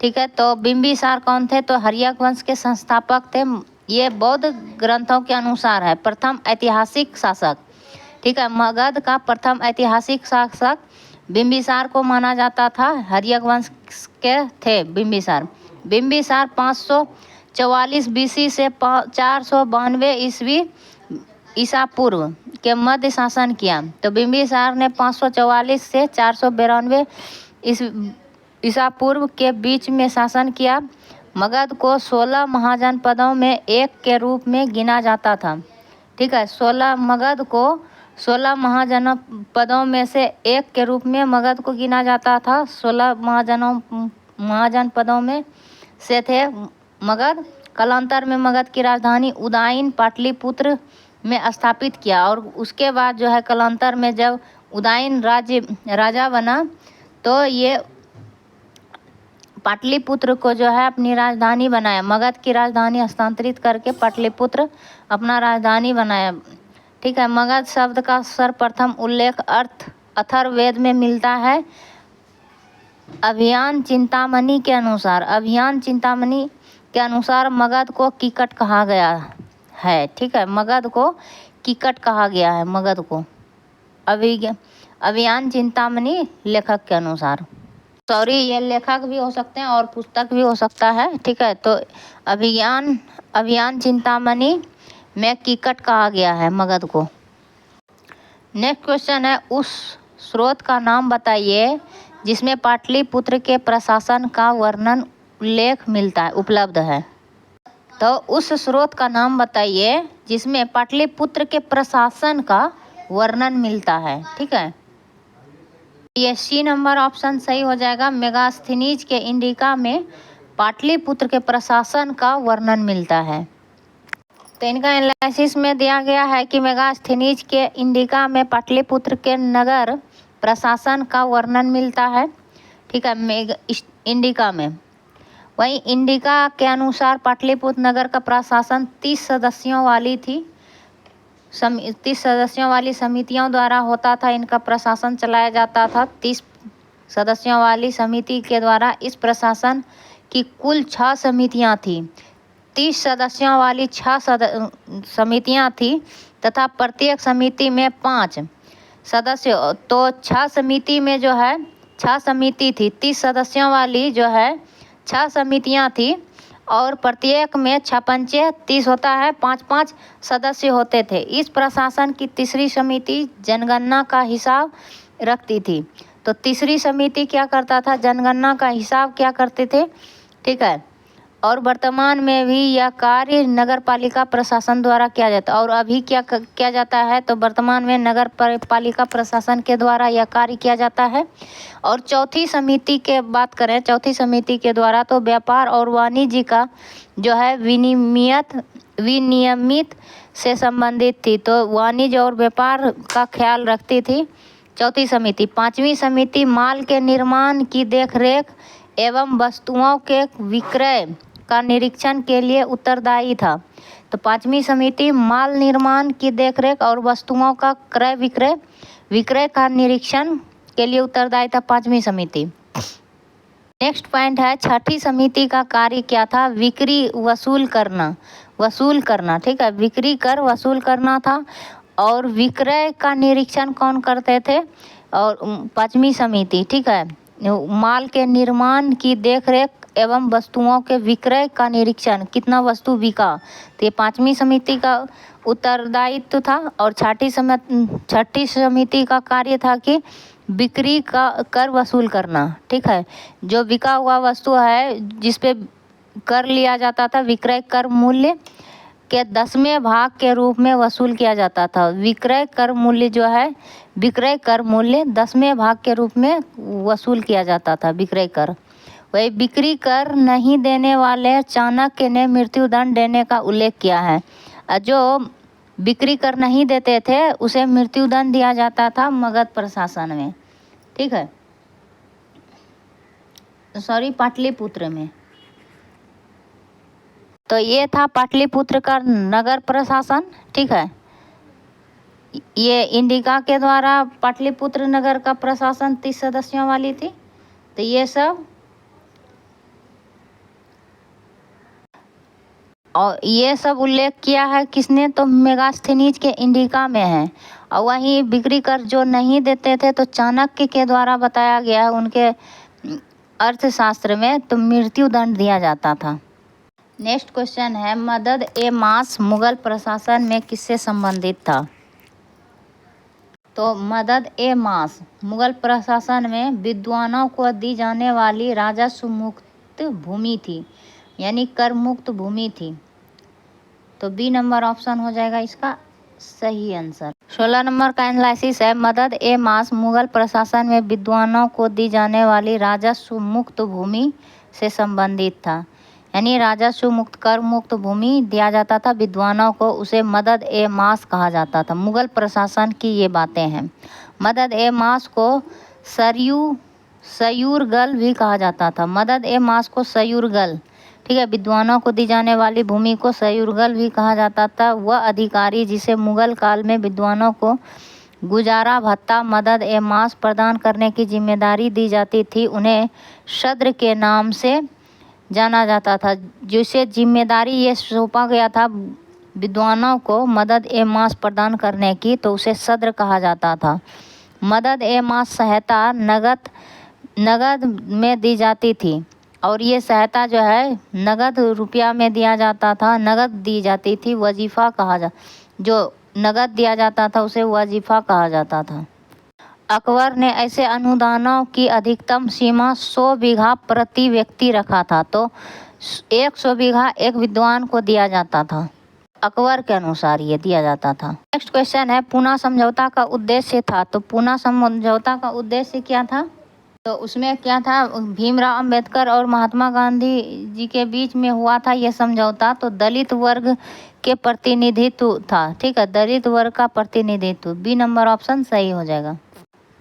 ठीक है, तो बिंबिसार कौन थे? तो हर्यक वंश के संस्थापक थे। ये बौद्ध ग्रंथों के अनुसार है प्रथम ऐतिहासिक शासक। ठीक है, मगध का प्रथम ऐतिहासिक शासक बिंबिसार को माना जाता था। हर्यक वंश के थे बिंबिसार। बिंबिसार 544 BC से 492 ईसा पूर्व के मध्य शासन किया। तो बिंबिसार ने 544 से 492 ईसा पूर्व के बीच में शासन किया। मगध को 16 महाजनपदों में एक के रूप में गिना जाता था। ठीक है, 16 मगध को 16 महाजनपदों में से एक के रूप में मगध को गिना जाता था। 16 महाजनपदों में से थे मगध। कालांतर में मगध की राजधानी उदयन पाटलिपुत्र में स्थापित किया। और उसके बाद जो है कालांतर में जब उदयन राजा बना, तो ये पाटलिपुत्र को जो है अपनी राजधानी बनाया, मगध की राजधानी हस्तांतरित करके पाटलिपुत्र अपना राजधानी बनाया। ठीक है, मगध शब्द का सर्वप्रथम उल्लेख अथर्ववेद में मिलता है। अभियान चिंतामणि के अनुसार मगध को कीकट कहा गया है। ठीक है, मगध को कीकट कहा गया है, मगध को अभियान चिंतामणि लेखक के अनुसार। सॉरी, ये लेखक भी हो सकते हैं और पुस्तक भी हो सकता है। ठीक है, तो अभियान चिंतामणि में कीकट कहा गया है मगध को। नेक्स्ट क्वेश्चन है, उस स्रोत का नाम बताइए जिसमें पाटलिपुत्र के प्रशासन का वर्णन उल्लेख मिलता है, उपलब्ध है। तो उस स्रोत का नाम बताइए जिसमें पाटलिपुत्र के प्रशासन का वर्णन मिलता है। ठीक है, ये सी नंबर ऑप्शन सही हो जाएगा। मेगास्थनीज के इंडिका में पाटलिपुत्र के प्रशासन का वर्णन मिलता है। तो इनका एनालिसिस में दिया गया है कि मेगास्थनीज के इंडिका में पाटलिपुत्र के नगर प्रशासन का वर्णन मिलता है। ठीक है, इंडिका में। वहीं इंडिका के अनुसार पाटलिपुत्र नगर का प्रशासन 30 सदस्यों वाली थी। 30 सदस्यों वाली समितियों द्वारा होता था, इनका प्रशासन चलाया जाता था। 30 सदस्यों वाली समिति के द्वारा इस प्रशासन की कुल 6 समितियां थी। 30 सदस्यों वाली 6 समितियां थी तथा प्रत्येक समिति में 5 सदस्य। तो 6 समिति में जो है 6 समिति थी, 30 सदस्यों वाली जो है 6 समितियां थी और प्रत्येक में 6 पंचे 30 होता है, 5-5 सदस्य होते थे। इस प्रशासन की तीसरी समिति जनगणना का हिसाब रखती थी। तो तीसरी समिति क्या करता था, जनगणना का हिसाब क्या करते थे। ठीक है, और वर्तमान में भी यह कार्य नगर पालिका प्रशासन द्वारा किया जाता है। और अभी क्या किया जाता है, तो वर्तमान में नगर पालिका प्रशासन के द्वारा यह कार्य किया जाता है। और चौथी समिति के बात करें, चौथी समिति के द्वारा तो व्यापार और वाणिज्य का जो है विनियमित से संबंधित थी। तो वाणिज्य और व्यापार का ख्याल रखती थी चौथी समिति। पांचवी समिति माल के निर्माण की देखरेख एवं वस्तुओं के विक्रय का निरीक्षण के लिए उत्तरदायी था। तो पांचवी समिति माल निर्माण की देखरेख और वस्तुओं का क्रय विक्रय का निरीक्षण के लिए उत्तरदायी था, पांचवी समिति। नेक्स्ट पॉइंट है, छठी समिति का कार्य क्या था, बिक्री वसूल करना। ठीक है, बिक्री कर वसूल करना था। और विक्रय का निरीक्षण कौन करते थे, और पांचवी समिति। ठीक है, माल के निर्माण की देखरेख एवं वस्तुओं के विक्रय का निरीक्षण, कितना वस्तु बिका, तो ये पांचवी समिति का उत्तरदायित्व था। और छठी समिति का कार्य था कि बिक्री का कर वसूल करना। ठीक है, जो बिका हुआ वस्तु है जिस पे कर लिया जाता था, विक्रय कर मूल्य के 10वें भाग के रूप में वसूल किया जाता था। विक्रय कर मूल्य जो है, विक्रय कर मूल्य 10वें भाग के रूप में वसूल किया जाता था, विक्रय कर। वही बिक्री कर नहीं देने वाले चाणक्य ने मृत्युदंड देने का उल्लेख किया है। जो बिक्री कर नहीं देते थे उसे मृत्युदंड दिया जाता था मगध प्रशासन में। ठीक है, सॉरी, पाटलिपुत्र में। तो ये था पाटलिपुत्र का नगर प्रशासन। ठीक है, ये इंडिका के द्वारा पाटलिपुत्र नगर का प्रशासन 30 सदस्यों वाली थी। तो ये सब और ये सब उल्लेख किया है किसने, तो मेगास्थनीज के इंडिका में है। और वहीं बिक्री कर जो नहीं देते थे तो चाणक्य के द्वारा बताया गया है उनके अर्थशास्त्र में, तो मृत्युदंड दिया जाता था। नेक्स्ट क्वेश्चन है, मदद-ए-मास मुगल प्रशासन में किससे संबंधित था। तो मदद-ए-मास मुगल प्रशासन में विद्वानों को दी जाने वाली राजस्व मुक्त भूमि थी, यानी कर मुक्त भूमि थी। तो बी नंबर ऑप्शन हो जाएगा इसका सही आंसर। 16 नंबर का एनालिसिस है, मदद-ए-मास मुगल प्रशासन में विद्वानों को दी जाने वाली राजस्व मुक्त भूमि से संबंधित था, यानी राजस्व मुक्त कर मुक्त भूमि दिया जाता था विद्वानों को, उसे मदद-ए-मास कहा जाता था। मुगल प्रशासन की ये बातें हैं। मदद-ए-मास को सरयू सयूरगल भी कहा जाता था। मदद ए मास को सयूरगल, ठीक है, विद्वानों को दी जाने वाली भूमि को सयूरगल भी कहा जाता था। वह अधिकारी जिसे मुगल काल में विद्वानों को गुजारा भत्ता, मदद ए मास प्रदान करने की जिम्मेदारी दी जाती थी, उन्हें शद्र के नाम से जाना जाता था। जिसे जिम्मेदारी ये सौंपा गया था विद्वानों को मदद ए मास प्रदान करने की, तो उसे शद्र कहा जाता था। मदद ए मास सहायता नगद में दी जाती थी, और ये सहायता जो है नगद रुपया में दिया जाता था, नगद दी जाती थी। वजीफ़ा जो नगद दिया जाता था उसे वजीफ़ा कहा जाता था। अकबर ने ऐसे अनुदानों की अधिकतम सीमा 100 बीघा प्रति व्यक्ति रखा था, तो 100 बीघा एक विद्वान को दिया जाता था। अकबर के अनुसार ये दिया जाता था। नेक्स्ट क्वेश्चन है, पूना समझौता का उद्देश्य था। तो पूना समझौता का उद्देश्य क्या था? तो उसमें क्या था, भीमराव अंबेडकर और महात्मा गांधी जी के बीच में हुआ था ये समझौता। तो दलित वर्ग के प्रतिनिधित्व था, ठीक है, दलित वर्ग का प्रतिनिधित्व। बी नंबर ऑप्शन सही हो जाएगा।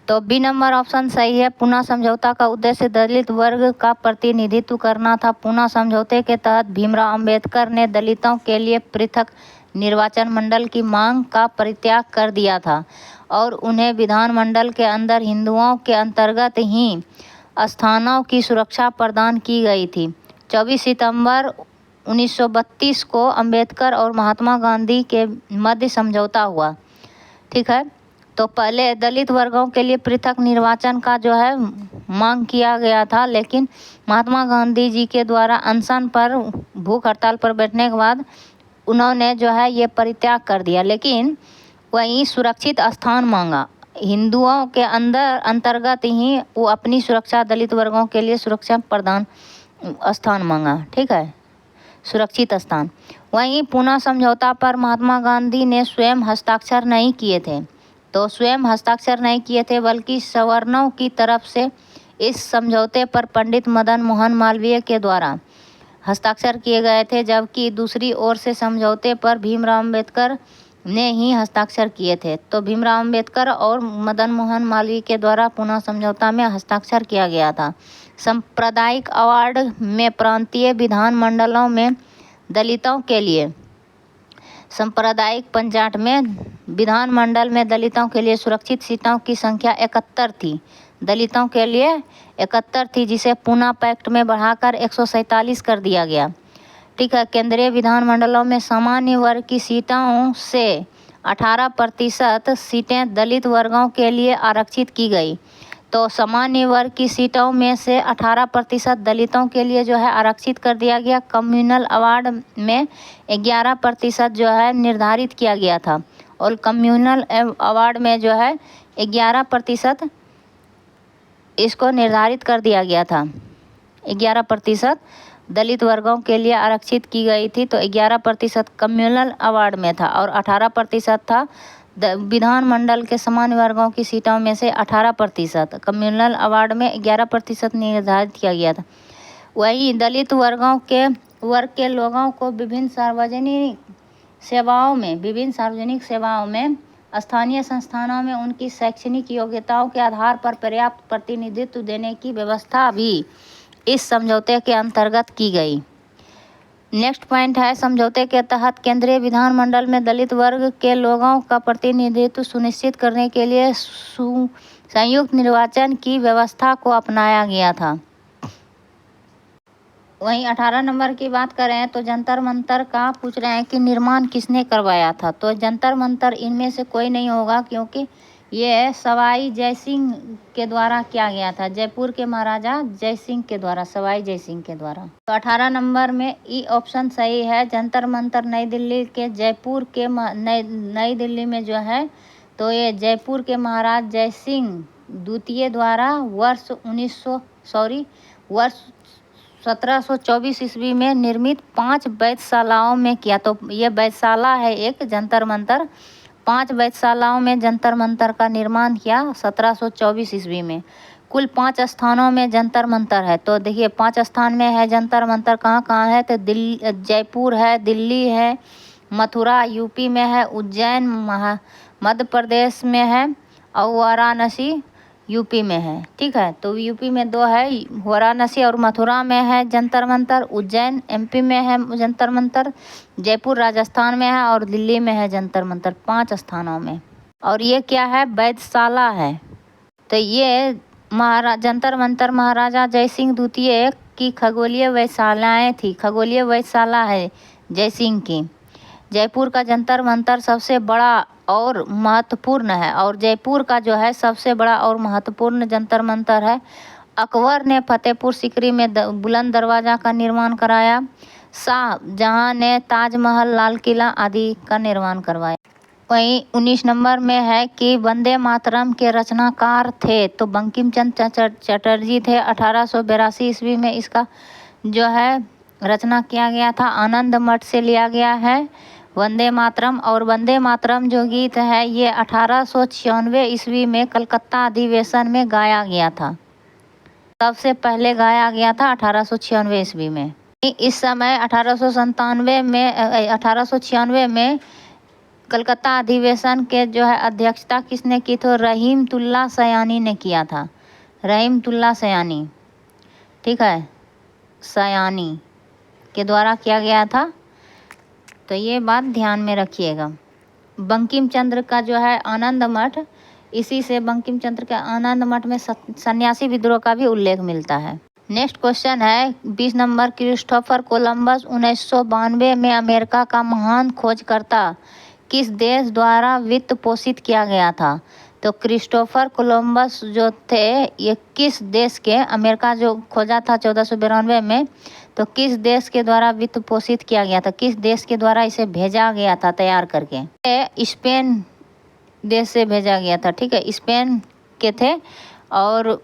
तो बी नंबर ऑप्शन सही है। पूना समझौता का उद्देश्य दलित वर्ग का प्रतिनिधित्व करना था। पूना समझौते के तहत भीमराव अंबेडकर ने दलितों के लिए पृथक निर्वाचन मंडल की मांग का परित्याग कर दिया था और उन्हें विधानमंडल के अंदर हिंदुओं के अंतर्गत ही स्थानों की सुरक्षा प्रदान की गई थी। 24 सितंबर 1932 को अंबेडकर और महात्मा गांधी के मध्य समझौता हुआ, ठीक है। तो पहले दलित वर्गों के लिए पृथक निर्वाचन का जो है मांग किया गया था, लेकिन महात्मा गांधी जी के द्वारा अनशन पर, भूख हड़ताल पर बैठने के बाद उन्होंने जो है ये परित्याग कर दिया, लेकिन वहीं सुरक्षित स्थान मांगा। हिंदुओं के अंतर्गत ही वो अपनी सुरक्षा, दलित वर्गों के लिए सुरक्षा प्रदान स्थान मांगा, ठीक है, सुरक्षित स्थान। वहीं पूना समझौता पर महात्मा गांधी ने स्वयं हस्ताक्षर नहीं किए थे। तो स्वयं हस्ताक्षर नहीं किए थे, बल्कि सवर्णों की तरफ से इस समझौते पर पंडित मदन मोहन मालवीय के द्वारा हस्ताक्षर किए गए थे, जबकि दूसरी ओर से समझौते पर भीमराव अंबेडकर ने ही हस्ताक्षर किए थे। तो भीमराव अंबेडकर और मदन मोहन मालवीय के द्वारा पूना समझौता में हस्ताक्षर किया गया था। सांप्रदायिक अवार्ड में प्रांतीय विधानमंडलों में दलितों के लिए, सांप्रदायिक पंचायत में विधानमंडल में दलितों के लिए सुरक्षित सीटों की संख्या 71 थी। दलितों के लिए 71 थी, जिसे पूना पैक्ट में बढ़ाकर 147 कर दिया गया, ठीक है। केंद्रीय विधानमंडलों में सामान्य वर्ग की सीटों से 18% सीटें दलित वर्गों के लिए आरक्षित की गई। तो सामान्य वर्ग की सीटों में से 18% दलितों के लिए जो है आरक्षित कर दिया गया। कम्युनल अवार्ड में 11% जो है निर्धारित किया गया था, और कम्युनल अवार्ड में जो है 11% इसको निर्धारित कर दिया गया था। 11% दलित वर्गों के लिए आरक्षित की गई थी, तो 11% कम्युनल अवार्ड में था, और 18% था विधानमंडल के सामान्य वर्गों की सीटों में से 18%। कम्युनल अवार्ड में 11% निर्धारित किया गया था। वही दलित वर्ग के लोगों को विभिन्न सार्वजनिक सेवाओं में स्थानीय संस्थानों में उनकी शैक्षणिक योग्यताओं के आधार पर पर्याप्त प्रतिनिधित्व देने की व्यवस्था भी इस समझौते के अंतर्गत की गई। नेक्स्ट पॉइंट है, समझौते के तहत केंद्रीय विधानमंडल में दलित वर्ग के लोगों का प्रतिनिधित्व सुनिश्चित करने के लिए संयुक्त निर्वाचन की व्यवस्था को अपनाया गया था। वहीं 18 नंबर की बात करें तो जंतर मंतर का पूछ रहे हैं कि निर्माण किसने करवाया था। तो जंतर मंतर इनमें से कोई नहीं होगा, क्योंकि ये सवाई जयसिंह के द्वारा किया गया था। जयपुर के महाराजा जयसिंह के द्वारा, सवाई जयसिंह के द्वारा। तो 18 नंबर में ई ऑप्शन सही है। जंतर मंतर नई दिल्ली के नई दिल्ली में जो है, तो ये जयपुर के महाराज जयसिंह द्वितीय द्वारा वर्ष 1724 ईस्वी में निर्मित 5 वेधशालाओं में किया। तो ये वेधशाला है एक जंतर मंतर। 5 वेधशालाओं में जंतर मंतर का निर्माण किया 1724 ईस्वी में। कुल 5 स्थानों में जंतर मंतर है। तो देखिए 5 स्थान में है जंतर मंतर। कहाँ कहाँ है? तो जयपुर है, दिल्ली है, मथुरा यूपी में है, उज्जैन मध्य प्रदेश में है, और वाराणसी यूपी में है, ठीक है। तो यूपी में 2 है, वाराणसी और मथुरा में है जंतर मंतर, उज्जैन एमपी में है जंतर मंतर, जयपुर राजस्थान में है और दिल्ली में है जंतर मंतर, 5 स्थानों में। और ये क्या है, वैधशाला है। तो ये जंतर मंतर महाराजा जयसिंह द्वितीय की खगोलीय वेधशालाएँ थी, खगोलीय वेधशाला है जयसिंह की। जयपुर का जंतर मंतर सबसे बड़ा और महत्वपूर्ण है, और जयपुर का जो है सबसे बड़ा और महत्वपूर्ण जंतर मंतर है। अकबर ने फतेहपुर सीकरी में बुलंद दरवाज़ा का निर्माण कराया। शाहजहां ने ताजमहल, लाल किला आदि का निर्माण करवाया। वहीं 19 नंबर में है कि वंदे मातरम के रचनाकार थे, तो बंकिम चंद्र चटर्जी थे। 1882 ईस्वी में इसका जो है रचना किया गया था। आनंद मठ से लिया गया है वंदे मातरम। और वंदे मातरम जो गीत है ये 1896 ईस्वी में कलकत्ता अधिवेशन में गाया गया था। सबसे पहले गाया गया था 1896 ईस्वी में। इस समय 1896 में कलकत्ता अधिवेशन के जो है अध्यक्षता किसने की, तो रहीमतुल्लाह सयानी ने किया था। रहीमतुल्लाह सयानी, ठीक है, सयानी के द्वारा किया गया था। तो ये बात ध्यान में रखिएगा। बंकिम चंद्र का जो है आनंद मठ, इसी से बंकिम चंद्र के आनंद मठ में सन्यासी विद्रोह का भी उल्लेख मिलता है। नेक्स्ट क्वेश्चन है 20 नंबर, क्रिस्टोफर कोलंबस 1992 में अमेरिका का महान खोजकर्ता किस देश द्वारा वित्त पोषित किया गया था। तो क्रिस्टोफर कोलंबस जो थे ये किस देश के, अमेरिका जो खोजा था 1492 में, तो किस देश के द्वारा वित्त पोषित किया गया था, किस देश के द्वारा इसे भेजा गया था तैयार करके। ये स्पेन देश से भेजा गया था, ठीक है, स्पेन के थे। और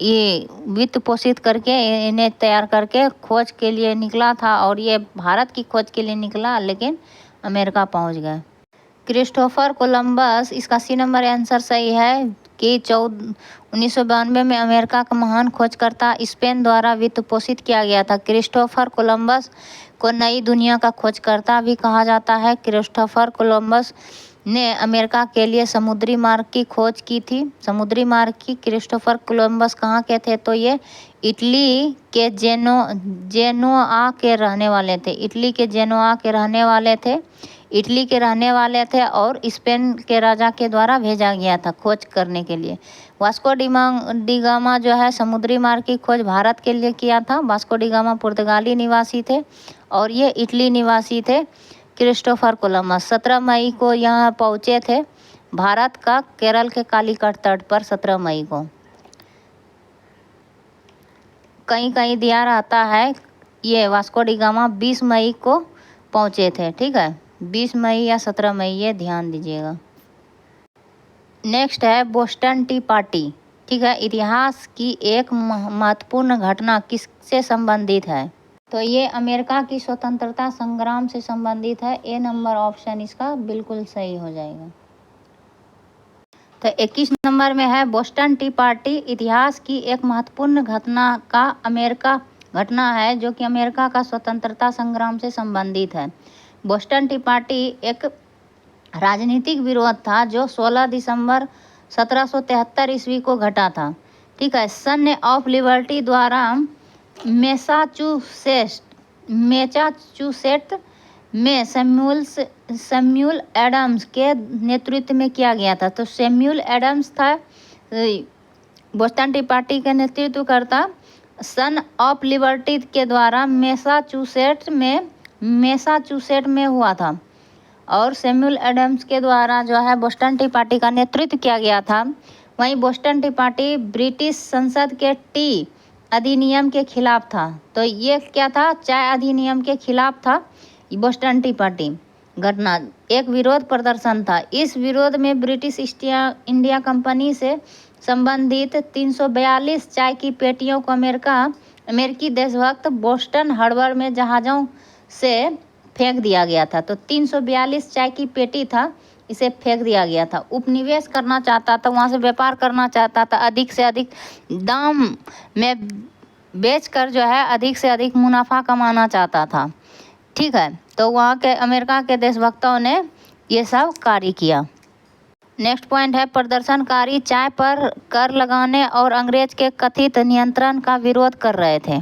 ये वित्त पोषित करके इन्हें तैयार करके खोज के लिए निकला था, और ये भारत की खोज के लिए निकला लेकिन अमेरिका पहुंच गए। क्रिस्टोफर कोलंबस, इसका सी नंबर आंसर सही है कि 1992 में अमेरिका का महान खोजकर्ता स्पेन द्वारा वित्त पोषित किया गया था। क्रिस्टोफर कोलंबस को नई दुनिया का खोजकर्ता भी कहा जाता है। क्रिस्टोफर कोलंबस ने अमेरिका के लिए समुद्री मार्ग की खोज की थी। समुद्री मार्ग की क्रिस्टोफर कोलंबस कहाँ के थे, तो ये इटली के जेनोआ के रहने वाले थे। इटली के जेनोआ के रहने वाले थे, इटली के रहने वाले थे, और स्पेन के राजा के द्वारा भेजा गया था खोज करने के लिए। वास्को डी गामा जो है समुद्री मार्ग की खोज भारत के लिए किया था। वास्को डी गामा पुर्तगाली निवासी थे और ये इटली निवासी थे। क्रिस्टोफर कोलंबस 17 मई को यहाँ पहुँचे थे भारत का केरल के कालीकट तट पर 17 मई को। कहीं कहीं दिया रहता है ये वास्को डी गामा 20 मई को पहुँचे थे, ठीक है, 20 मई या 17 मई, ये ध्यान दीजिएगा। नेक्स्ट है बोस्टन टी पार्टी, ठीक है, इतिहास की एक महत्वपूर्ण घटना किससे संबंधित है, तो ये अमेरिका की स्वतंत्रता संग्राम से संबंधित है। ए नंबर ऑप्शन इसका बिल्कुल सही हो जाएगा। तो 21 नंबर में है बोस्टन टी पार्टी इतिहास की एक महत्वपूर्ण घटना है जो कि अमेरिका का स्वतंत्रता संग्राम से संबंधित है। बोस्टन टी पार्टी एक राजनीतिक विरोध था जो 16 दिसंबर 1773 ईस्वी को घटा था, ठीक है। सन ऑफ लिबर्टी द्वारा मैसाचुसेट्स में सैमुअल एडम्स के नेतृत्व में किया गया था। तो सैमुअल एडम्स था बोस्टन टी पार्टी का नेतृत्व करता। सन ऑफ लिबर्टी के द्वारा मैसाचुसेट्स में हुआ था और सैमुअल एडम्स के द्वारा जो है बोस्टन टी पार्टी का नेतृत्व किया गया था। वहीं बोस्टन टी पार्टी ब्रिटिश संसद के टी अधिनियम के खिलाफ था। तो ये क्या था, चाय अधिनियम के खिलाफ था बोस्टन टी पार्टी घटना, एक विरोध प्रदर्शन था। इस विरोध में ब्रिटिश इंडिया कंपनी से संबंधित 342 चाय की पेटियों को अमेरिकी देशभक्त बोस्टन हार्बर में जहाज़ों से फेंक दिया गया था। तो 342 चाय की पेटी था, इसे फेंक दिया गया था। उपनिवेश करना चाहता था, वहाँ से व्यापार करना चाहता था, अधिक से अधिक दाम में बेचकर जो है अधिक से अधिक मुनाफा कमाना चाहता था, ठीक है। तो वहाँ के अमेरिका के देशभक्तों ने ये सब कार्य किया। नेक्स्ट पॉइंट है प्रदर्शनकारी चाय पर कर लगाने और अंग्रेज के कथित नियंत्रण का विरोध कर रहे थे।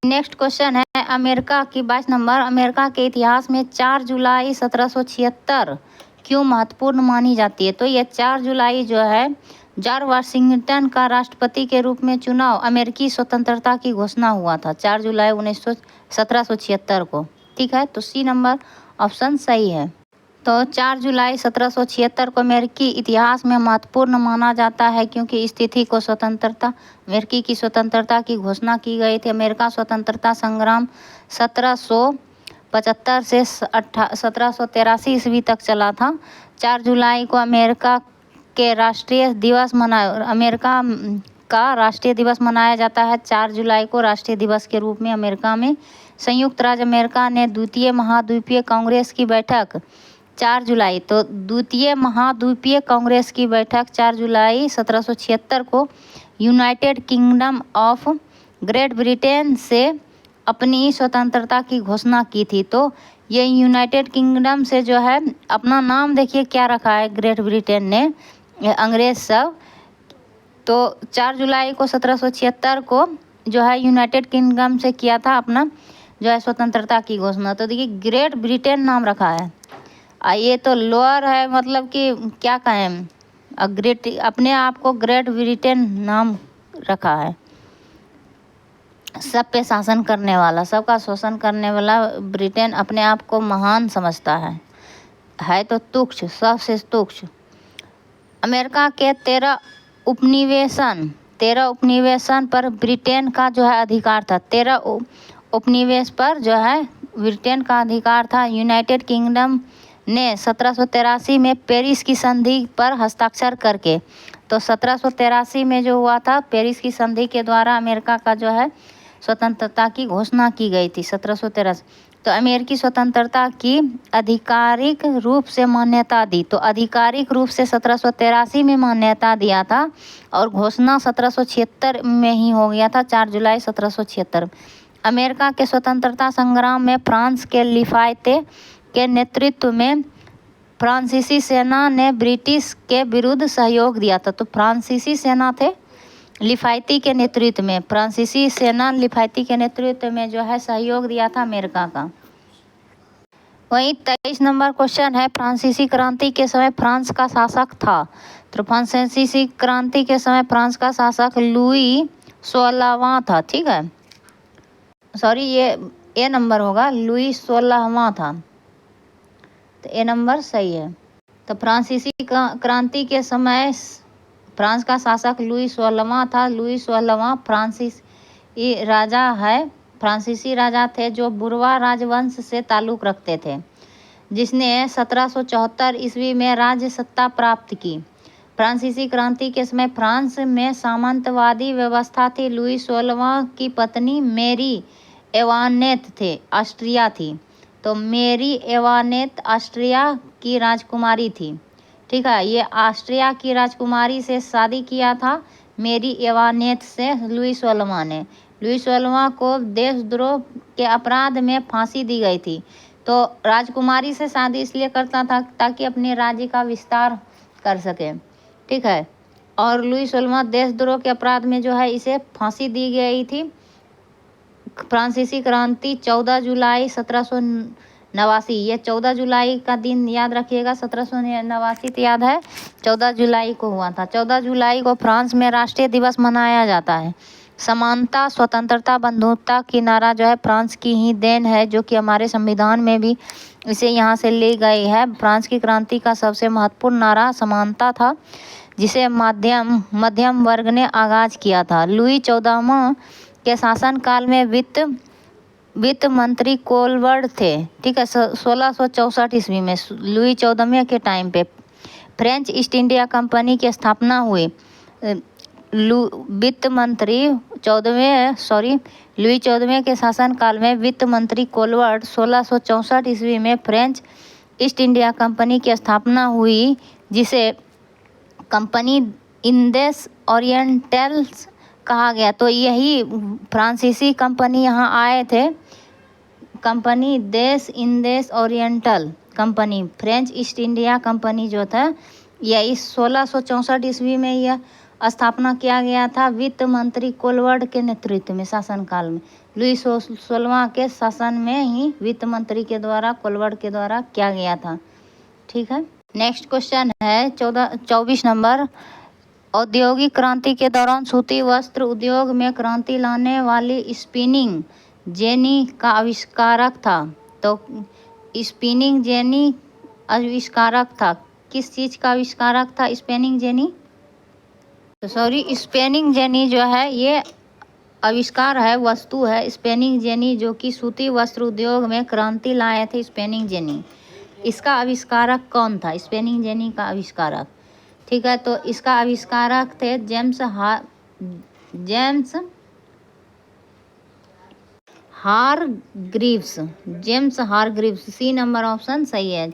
नेक्स्ट क्वेश्चन है अमेरिका की 22 नंबर, अमेरिका के इतिहास में 4 जुलाई 1776 क्यों महत्वपूर्ण मानी जाती है? तो ये 4 जुलाई जो है जॉर्ज वाशिंगटन का राष्ट्रपति के रूप में चुनाव अमेरिकी स्वतंत्रता की घोषणा हुआ था 4 जुलाई 1776 को। ठीक है, तो सी नंबर ऑप्शन सही है। तो 4 जुलाई 1776 को अमेरिकी इतिहास में महत्वपूर्ण माना जाता है क्योंकि इस तिथि को अमेरिकी की स्वतंत्रता की घोषणा की गई थी। अमेरिका स्वतंत्रता संग्राम 1775 से 1783 ईस्वी तक चला था। 4 जुलाई को अमेरिका का राष्ट्रीय दिवस मनाया जाता है। 4 जुलाई को राष्ट्रीय दिवस के रूप में अमेरिका में संयुक्त राज्य अमेरिका ने द्वितीय महाद्वीपीय कांग्रेस की बैठक 4 जुलाई, तो द्वितीय महाद्वीपीय कांग्रेस की बैठक 4 जुलाई 1776 को United kingdom of great Britain से अपनी स्वतंत्रता की घोषणा की थी। तो ये यूनाइटेड किंगडम से जो है अपना नाम देखिए क्या रखा है ग्रेट ब्रिटेन ने, अंग्रेज सब। तो 4 जुलाई को 1776 को जो है यूनाइटेड किंगडम से किया था अपना जो है स्वतंत्रता की घोषणा। तो देखिए ग्रेट ब्रिटेन नाम रखा है। ये तो लोअर है, मतलब कि क्या कहें, ग्रेट अपने आप को ग्रेट ब्रिटेन नाम रखा है। सब पे शासन करने वाला, सबका शोषण करने वाला ब्रिटेन अपने आप को महान समझता है तो तुच्छ, सबसे तुच्छ। अमेरिका के 13 उपनिवेशन पर ब्रिटेन का जो है अधिकार था। 13 उपनिवेश पर जो है ब्रिटेन का अधिकार था। यूनाइटेड किंगडम ने 1783 में पेरिस की संधि पर हस्ताक्षर करके, तो 1783 में जो हुआ था पेरिस की संधि के द्वारा अमेरिका का जो है स्वतंत्रता की घोषणा की गई थी 1783। तो अमेरिकी स्वतंत्रता की आधिकारिक रूप से मान्यता दी, तो आधिकारिक रूप से 1783 में मान्यता दिया था और घोषणा 1776 में ही हो गया था 4 जुलाई 1776। अमेरिका के स्वतंत्रता संग्राम में फ्रांस के लिफायते के नेतृत्व में फ्रांसीसी सेना ने ब्रिटिश के विरुद्ध सहयोग दिया था। तो फ्रांसीसी सेना थे लिफायती के नेतृत्व में, फ्रांसीसी सेना लिफायती के नेतृत्व में जो है सहयोग दिया था अमेरिका का। वहीं 23 नंबर क्वेश्चन है फ्रांसीसी क्रांति के समय फ्रांस का शासक था। तो फ्रांसीसी क्रांति के समय फ्रांस का शासक लुई 16वां था। ठीक है, सॉरी ये नंबर होगा, लुई 16वां था, तो ए नंबर सही है। तो फ्रांसीसी क्रांति के समय फ्रांस का शासक लुई 16वां था। लुई 16वां फ्रांसीसी राजा थे जो बुर्वा राजवंश से ताल्लुक़ रखते थे, जिसने 1774 ईस्वी में राज्य सत्ता प्राप्त की। फ्रांसीसी क्रांति के समय फ्रांस में सामंतवादी व्यवस्था थी। लुई 16वां की पत्नी मेरी एवानेत ऑस्ट्रिया थी, तो मेरी एवानेत ऑस्ट्रिया की राजकुमारी थी। ठीक है, ये ऑस्ट्रिया की राजकुमारी से शादी किया था मेरी एवानेत से लुई 16वां ने। लुई 16वां को देशद्रोह के अपराध में फांसी दी गई थी। तो राजकुमारी से शादी इसलिए करता था ताकि अपने राज्य का विस्तार कर सके। ठीक है, और लुई 16वां देशद्रोह के अपराध में जो है इसे फांसी दी गई थी। फ्रांसीसी क्रांति 14 जुलाई 1789, ये 14 जुलाई का दिन याद रखिएगा, 1789 तो याद है, 14 जुलाई को हुआ था। 14 जुलाई को फ्रांस में राष्ट्रीय दिवस मनाया जाता है। समानता, स्वतंत्रता, बंधुता की नारा जो है फ्रांस की ही देन है, जो कि हमारे संविधान में भी इसे यहाँ से ले गई है। फ्रांस की क्रांति का सबसे महत्वपूर्ण नारा समानता था, जिसे मध्यम वर्ग ने आगाज किया था। लुई 14वां के शासनकाल में वित्त मंत्री कोलवर्ड थे। ठीक है, 1664 ईस्वी में लुई 14वें के टाइम पे फ्रेंच ईस्ट इंडिया कंपनी की स्थापना हुई। लुई 14वें के शासनकाल में वित्त मंत्री कोलवर्ड 1664 ईस्वी में फ्रेंच ईस्ट इंडिया कंपनी की स्थापना हुई, जिसे कंपनी इंदेस ओरिएंटल्स कहा गया। तो यही फ्रांसीसी कंपनी यहाँ आए थे, कंपनी देश इंदेस ओरिएंटल, company, French East India company जो था, यह इस 1664 ईस्वी में यह स्थापना किया गया था वित्त मंत्री कोलवर्ड के नेतृत्व में, शासनकाल में। लुई 16वां के शासन में ही वित्त मंत्री के द्वारा, कोलवर्ड के द्वारा किया गया था। ठीक है, नेक्स्ट क्वेश्चन है 24 नंबर। औद्योगिक क्रांति के दौरान सूती वस्त्र उद्योग में क्रांति लाने वाली स्पिनिंग जेनी का आविष्कारक था। तो स्पिनिंग जेनी आविष्कारक था, किस चीज़ का आविष्कारक था स्पिनिंग जेनी? तो सॉरी, स्पिनिंग जेनी जो है ये आविष्कार है, वस्तु है स्पिनिंग जेनी, जो कि सूती वस्त्र उद्योग में क्रांति लाए थे स्पिनिंग जेनी। इसका आविष्कारक कौन था? स्पिनिंग जेनी का आविष्कारक। ठीक है, तो इसका आविष्कारक थे James Hargreaves. James Hargreaves, C number option सही है।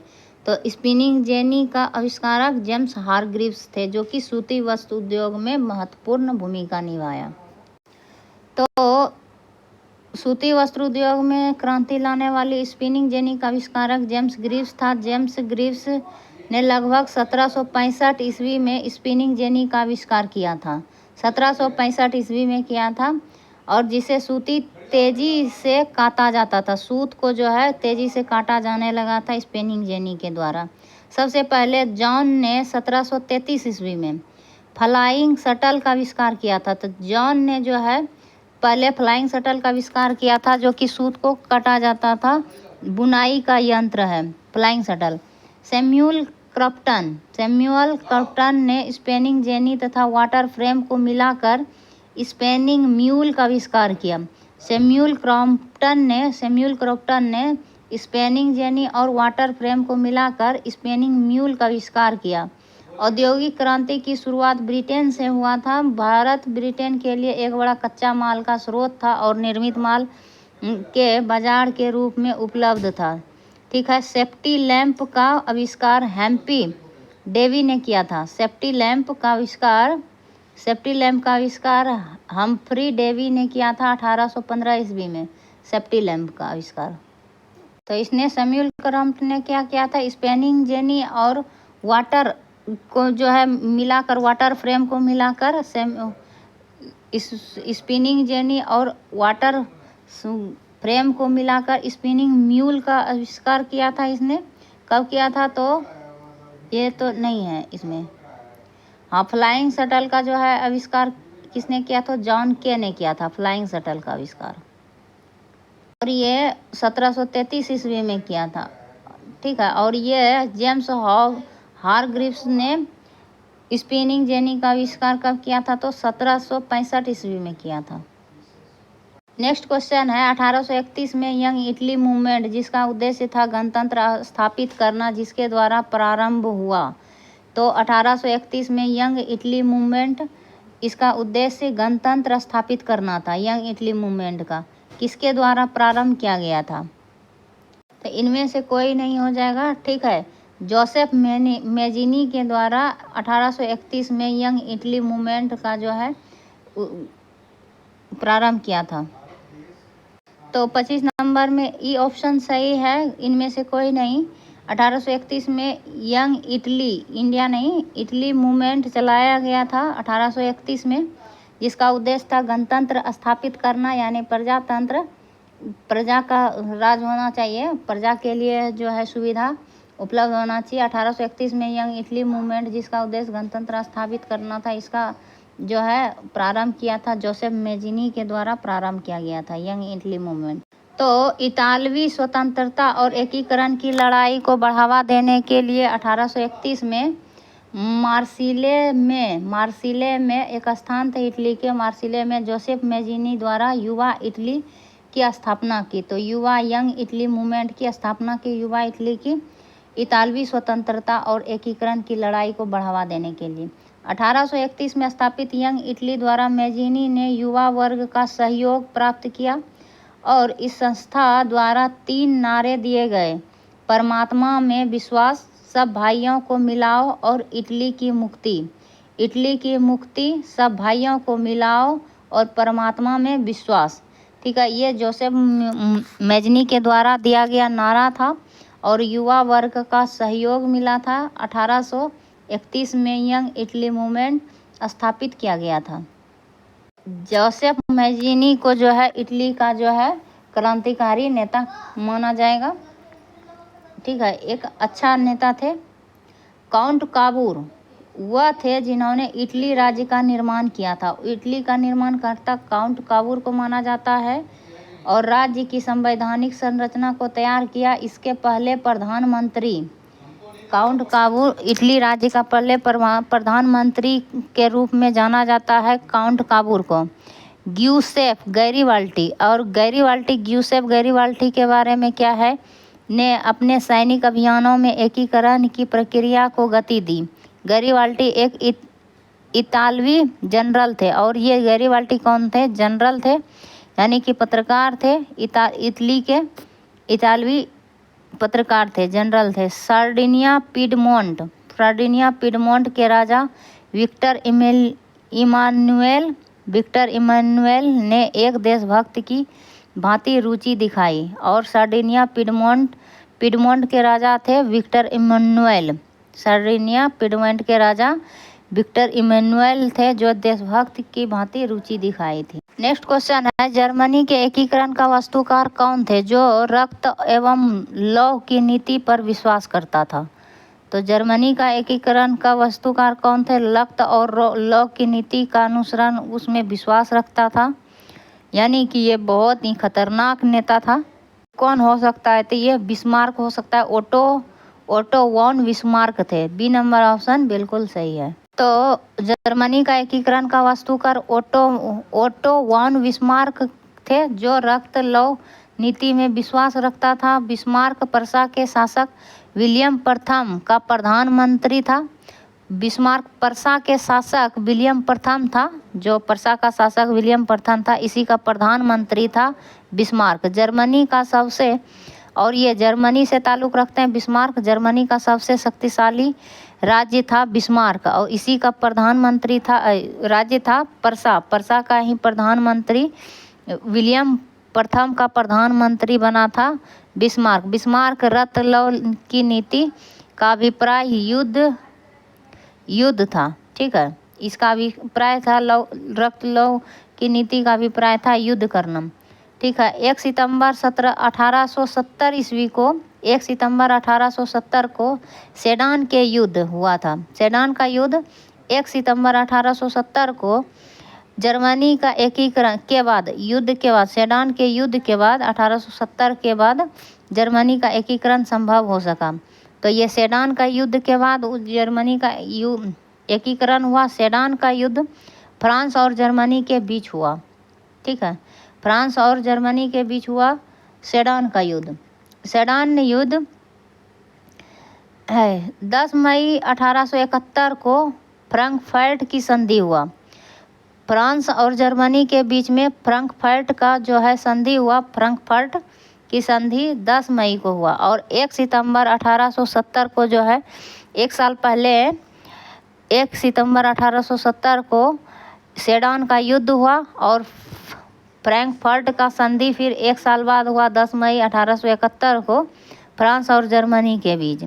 तो स्पिनिंग जेनी का आविष्कारक जेम्स हारग्रीव्स थे, जो कि सूती वस्त्र उद्योग में महत्वपूर्ण भूमिका निभाया। तो सूती वस्त्र उद्योग में क्रांति लाने वाली स्पिनिंग जेनी का आविष्कारक जेम्स ग्रीव्स था। जेम्स ग्रीव्स ने लगभग 1765 ईस्वी में स्पिनिंग जेनी का आविष्कार किया था। 1765 ईस्वी में किया था, और जिसे सूती तेजी से काटा जाता था, सूत को जो है तेजी से काटा जाने लगा था स्पिनिंग जेनी के द्वारा। सबसे पहले जॉन ने 1733 ईस्वी में फ्लाइंग शटल का आविष्कार किया था। तो जॉन ने जो है पहले फ्लाइंग शटल का आविष्कार किया था, जो कि सूत को काटा जाता था, बुनाई का यंत्र है फ्लाइंग शटल। सैमुअल क्रॉम्पटन ने स्पिनिंग जेनी तथा वाटर फ्रेम को मिलाकर स्पिनिंग म्यूल का आविष्कार किया। सैमुअल क्रॉम्पटन ने स्पिनिंग जेनी और वाटर फ्रेम को मिलाकर स्पिनिंग म्यूल का आविष्कार किया। औद्योगिक क्रांति की शुरुआत ब्रिटेन से हुआ था। भारत ब्रिटेन के लिए एक बड़ा कच्चा माल का स्रोत था और निर्मित माल के बाजार के रूप में उपलब्ध था। ठीक है, सेफ्टी लैंप का आविष्कार हेम्पी डेवी ने किया था। सेफ्टी लैंप का आविष्कार हम्फ्री डेवी ने किया था 1815 ईस्वी में, सेफ्टी लैंप का आविष्कार। तो इसने सैमुअल क्रॉम्पटन ने क्या किया था? स्पिनिंग जेनी और वाटर को जो है मिलाकर, वाटर फ्रेम को मिलाकर स्पिनिंग जेनी और वाटर फ्रेम को मिलाकर स्पिनिंग म्यूल का आविष्कार किया था। इसने कब किया था? तो ये तो नहीं है इसमें। हाँ, फ्लाइंग शटल का जो है आविष्कार किसने किया था? जॉन के ने किया था फ्लाइंग शटल का आविष्कार, और ये 1733 ईस्वी में किया था। ठीक है, और ये जेम्स हारग्रीव्स ने स्पिनिंग जेनी का आविष्कार कब किया था? तो 1765 ईस्वी में किया था। नेक्स्ट क्वेश्चन है 1831 में यंग इटली मूवमेंट, जिसका उद्देश्य था गणतंत्र स्थापित करना, जिसके द्वारा प्रारंभ हुआ। तो 1831 में यंग इटली मूवमेंट, इसका उद्देश्य गणतंत्र स्थापित करना था। यंग इटली मूवमेंट का किसके द्वारा प्रारंभ किया गया था? तो इनमें से कोई नहीं हो जाएगा। ठीक है, जोसेफ मेजिनी के द्वारा 1831 में यंग इटली मूवमेंट का जो है प्रारंभ किया था। तो 25 नंबर में ई ऑप्शन सही है, इनमें से कोई नहीं। 1831 में यंग इटली, इंडिया नहीं, इटली मूवमेंट चलाया गया था 1831 में, जिसका उद्देश्य था गणतंत्र स्थापित करना, यानी प्रजातंत्र, प्रजा का राज होना चाहिए, प्रजा के लिए जो है सुविधा उपलब्ध होना चाहिए। 1831 में यंग इटली मूवमेंट, जिसका उद्देश्य गणतंत्र स्थापित करना था, इसका जो है प्रारंभ किया था जोसेफ मेजिनी के द्वारा प्रारंभ किया गया था यंग इटली मूवमेंट। तो इतालवी स्वतंत्रता और एकीकरण की लड़ाई को बढ़ावा देने के लिए 1831 में मार्सिले में एक स्थान था इटली के, मार्सिले में जोसेफ मेजिनी द्वारा युवा इटली की स्थापना की। तो यंग इटली मूवमेंट की स्थापना की युवा इटली की, इतालवी स्वतंत्रता और एकीकरण की लड़ाई को बढ़ावा देने के लिए। 1831 में स्थापित यंग इटली द्वारा मेजिनी ने युवा वर्ग का सहयोग प्राप्त किया, और इस संस्था द्वारा 3 नारे दिए गए: परमात्मा में विश्वास, सब भाइयों को मिलाओ और इटली की मुक्ति। इटली की मुक्ति, सब भाइयों को मिलाओ और परमात्मा में विश्वास। ठीक है, ये जोसेफ मेजिनी के द्वारा दिया गया नारा था, और युवा वर्ग का सहयोग मिला था। 1831 में यंग इटली मूवमेंट स्थापित किया गया था। जोसेफ मैजिनी को जो है इटली का जो है क्रांतिकारी नेता माना जाएगा। ठीक है, एक अच्छा नेता थे। काउंट काबूर वह थे जिन्होंने इटली राज्य का निर्माण किया था। इटली का निर्माणकर्ता काउंट काबूर को माना जाता है और राज्य की संवैधानिक संरचना को तैयार किया। इसके पहले प्रधानमंत्री काउंट काबूर इटली राज्य का पहले प्रधानमंत्री के रूप में जाना जाता है। काउंट काबूर को ग्यूसेफ गैरीबाल्टी और ग्यूसेफ गैरीबाल्टी के बारे में क्या है ने अपने सैनिक अभियानों में एकीकरण की प्रक्रिया को गति दी। गैरीबाल्टी एक इतालवी जनरल थे और ये गैरीबाल्टी कौन थे? जनरल थे, यानी कि पत्रकार थे। इटली के इतालवी पत्रकार थे, जनरल थे। सार्डिनिया पिडमोंट के राजा विक्टर इमानुएल ने एक देशभक्त की भांति रुचि दिखाई और सार्डिनिया पिडमोंट के राजा थे विक्टर इमानुएल। सार्डिनिया पिडमोंट के राजा विक्टर इमानुएल थे जो देशभक्त की भांति रुचि दिखाई थी। नेक्स्ट क्वेश्चन है, जर्मनी के एकीकरण का वास्तुकार कौन थे जो रक्त एवं लौह की नीति पर विश्वास करता था? तो जर्मनी का एकीकरण का वास्तुकार कौन थे? रक्त और लौह की नीति का अनुसरण उसमें विश्वास रखता था, यानी कि ये बहुत ही खतरनाक नेता था। कौन हो सकता है? तो ये बिस्मार्क हो सकता है। ओटो वॉन बिस्मार्क थे। बी नंबर ऑप्शन बिल्कुल सही है। तो जर्मनी का एकीकरण का वास्तुकार ओटो वॉन बिस्मार्क थे जो रक्त लौह नीति में विश्वास रखता था। बिस्मार्क पर्सा के शासक विलियम प्रथम का प्रधानमंत्री था। बिस्मार्क पर्सा के शासक विलियम प्रथम था, जो पर्सा का शासक विलियम प्रथम था, इसी का प्रधानमंत्री था बिस्मार्क। जर्मनी का सबसे, और ये जर्मनी से ताल्लुक़ रखते हैं बिस्मार्क, जर्मनी का सबसे शक्तिशाली राज्य था बिस्मार्क और इसी का प्रधानमंत्री था, राज्य था पर्सा का ही प्रधानमंत्री विलियम प्रथम का प्रधानमंत्री बना था बिस्मार्क रक्त लौह की नीति का अभिप्राय युद्ध था। ठीक है, इसका अभिप्राय था रक्त लौह की नीति का अभिप्राय था युद्ध करना। ठीक है, 1 सितंबर 1870 ईस्वी को 1 सितंबर 1870 को सेडान के युद्ध हुआ था। सेडान का युद्ध 1 सितंबर 1870 को जर्मनी का एकीकरण के बाद, युद्ध के बाद, सेडान के युद्ध के बाद 1870 के बाद जर्मनी का एकीकरण संभव हो सका। तो ये सेडान का युद्ध के बाद जर्मनी का एकीकरण हुआ। सेडान का युद्ध फ्रांस और जर्मनी के बीच हुआ। ठीक है, फ्रांस और जर्मनी के बीच हुआ सेडान का युद्ध। सेडान युद्ध है 10 मई 1871 को फ्रैंकफर्ट की संधि हुआ। फ्रांस और जर्मनी के बीच में फ्रैंकफर्ट का जो है संधि हुआ। फ्रैंकफर्ट की संधि 10 मई को हुआ और 1 सितंबर 1870 को जो है, एक साल पहले 1 सितंबर 1870 को सेडान का युद्ध हुआ और फ्रैंकफर्ट का संधि फिर 1 साल बाद हुआ 10 मई 1871 को फ्रांस और जर्मनी के बीच।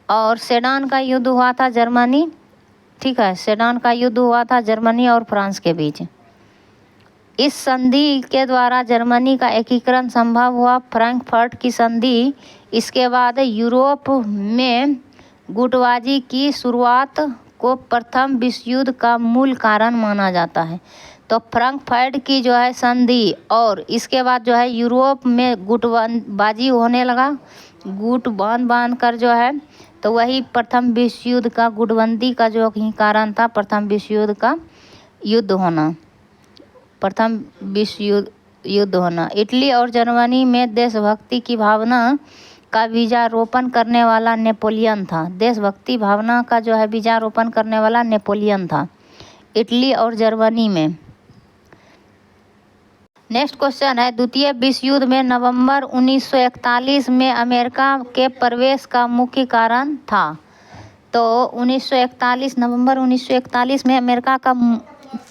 और सेडान का युद्ध हुआ था जर्मनी, ठीक है, सेडान का युद्ध हुआ था जर्मनी और फ्रांस के बीच। इस संधि के द्वारा जर्मनी का एकीकरण संभव हुआ। फ्रैंकफर्ट की संधि इसके बाद यूरोप में गुटबाजी की शुरुआत को प्रथम विश्व युद्ध का मूल कारण माना जाता है। तो फ्रैंकफर्ट की जो है संधि और इसके बाद जो है यूरोप में गुटबाजी होने लगा, गुट बांध कर जो है, तो वही प्रथम विश्व युद्ध का गुटबंदी का जो ही कारण था, प्रथम विश्व युद्ध का युद्ध होना, प्रथम विश्व युद्ध होना। इटली और जर्मनी में देशभक्ति की भावना का बीजारोपण करने वाला नेपोलियन था। देशभक्ति भावना का जो है बीजारोपण करने वाला नेपोलियन था इटली और जर्मनी में। नेक्स्ट क्वेश्चन है, द्वितीय विश्व युद्ध में नवंबर 1941 में अमेरिका के प्रवेश का मुख्य कारण था। तो 1941 नवंबर 1941 में अमेरिका का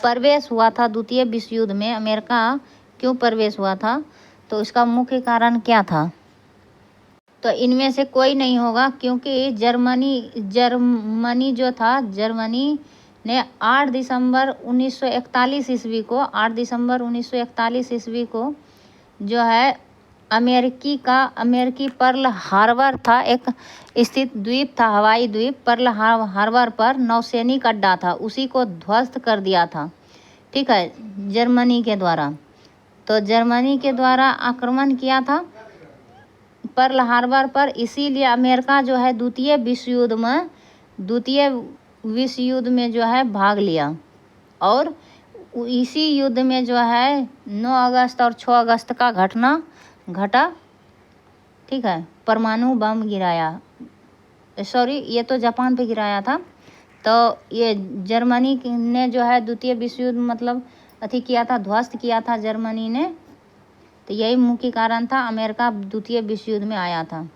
प्रवेश हुआ था। द्वितीय विश्व युद्ध में अमेरिका क्यों प्रवेश हुआ था? तो इसका मुख्य कारण क्या था? तो इनमें से कोई नहीं होगा, क्योंकि जर्मनी जो था, जर्मनी ने 8 दिसंबर 1941 ईस्वी को 8 दिसंबर 1941 ईस्वी को जो है अमेरिकी पर्ल हार्बर था, एक स्थित द्वीप था, हवाई द्वीप पर्ल हार्बर पर नौसैनिक अड्डा था, उसी को ध्वस्त कर दिया था। ठीक है, जर्मनी के द्वारा। तो जर्मनी के द्वारा आक्रमण किया था पर्ल हार्बर पर, इसीलिए अमेरिका जो है द्वितीय विश्व युद्ध में जो है भाग लिया। और इसी युद्ध में जो है 9 अगस्त और 6 अगस्त का घटना घटा। ठीक है, परमाणु बम गिराया, सॉरी ये तो जापान पे गिराया था। तो ये जर्मनी ने जो है द्वितीय विश्व युद्ध मतलब अथी किया था, ध्वस्त किया था जर्मनी ने। तो यही मुख्य कारण था अमेरिका द्वितीय विश्व युद्ध में आया था।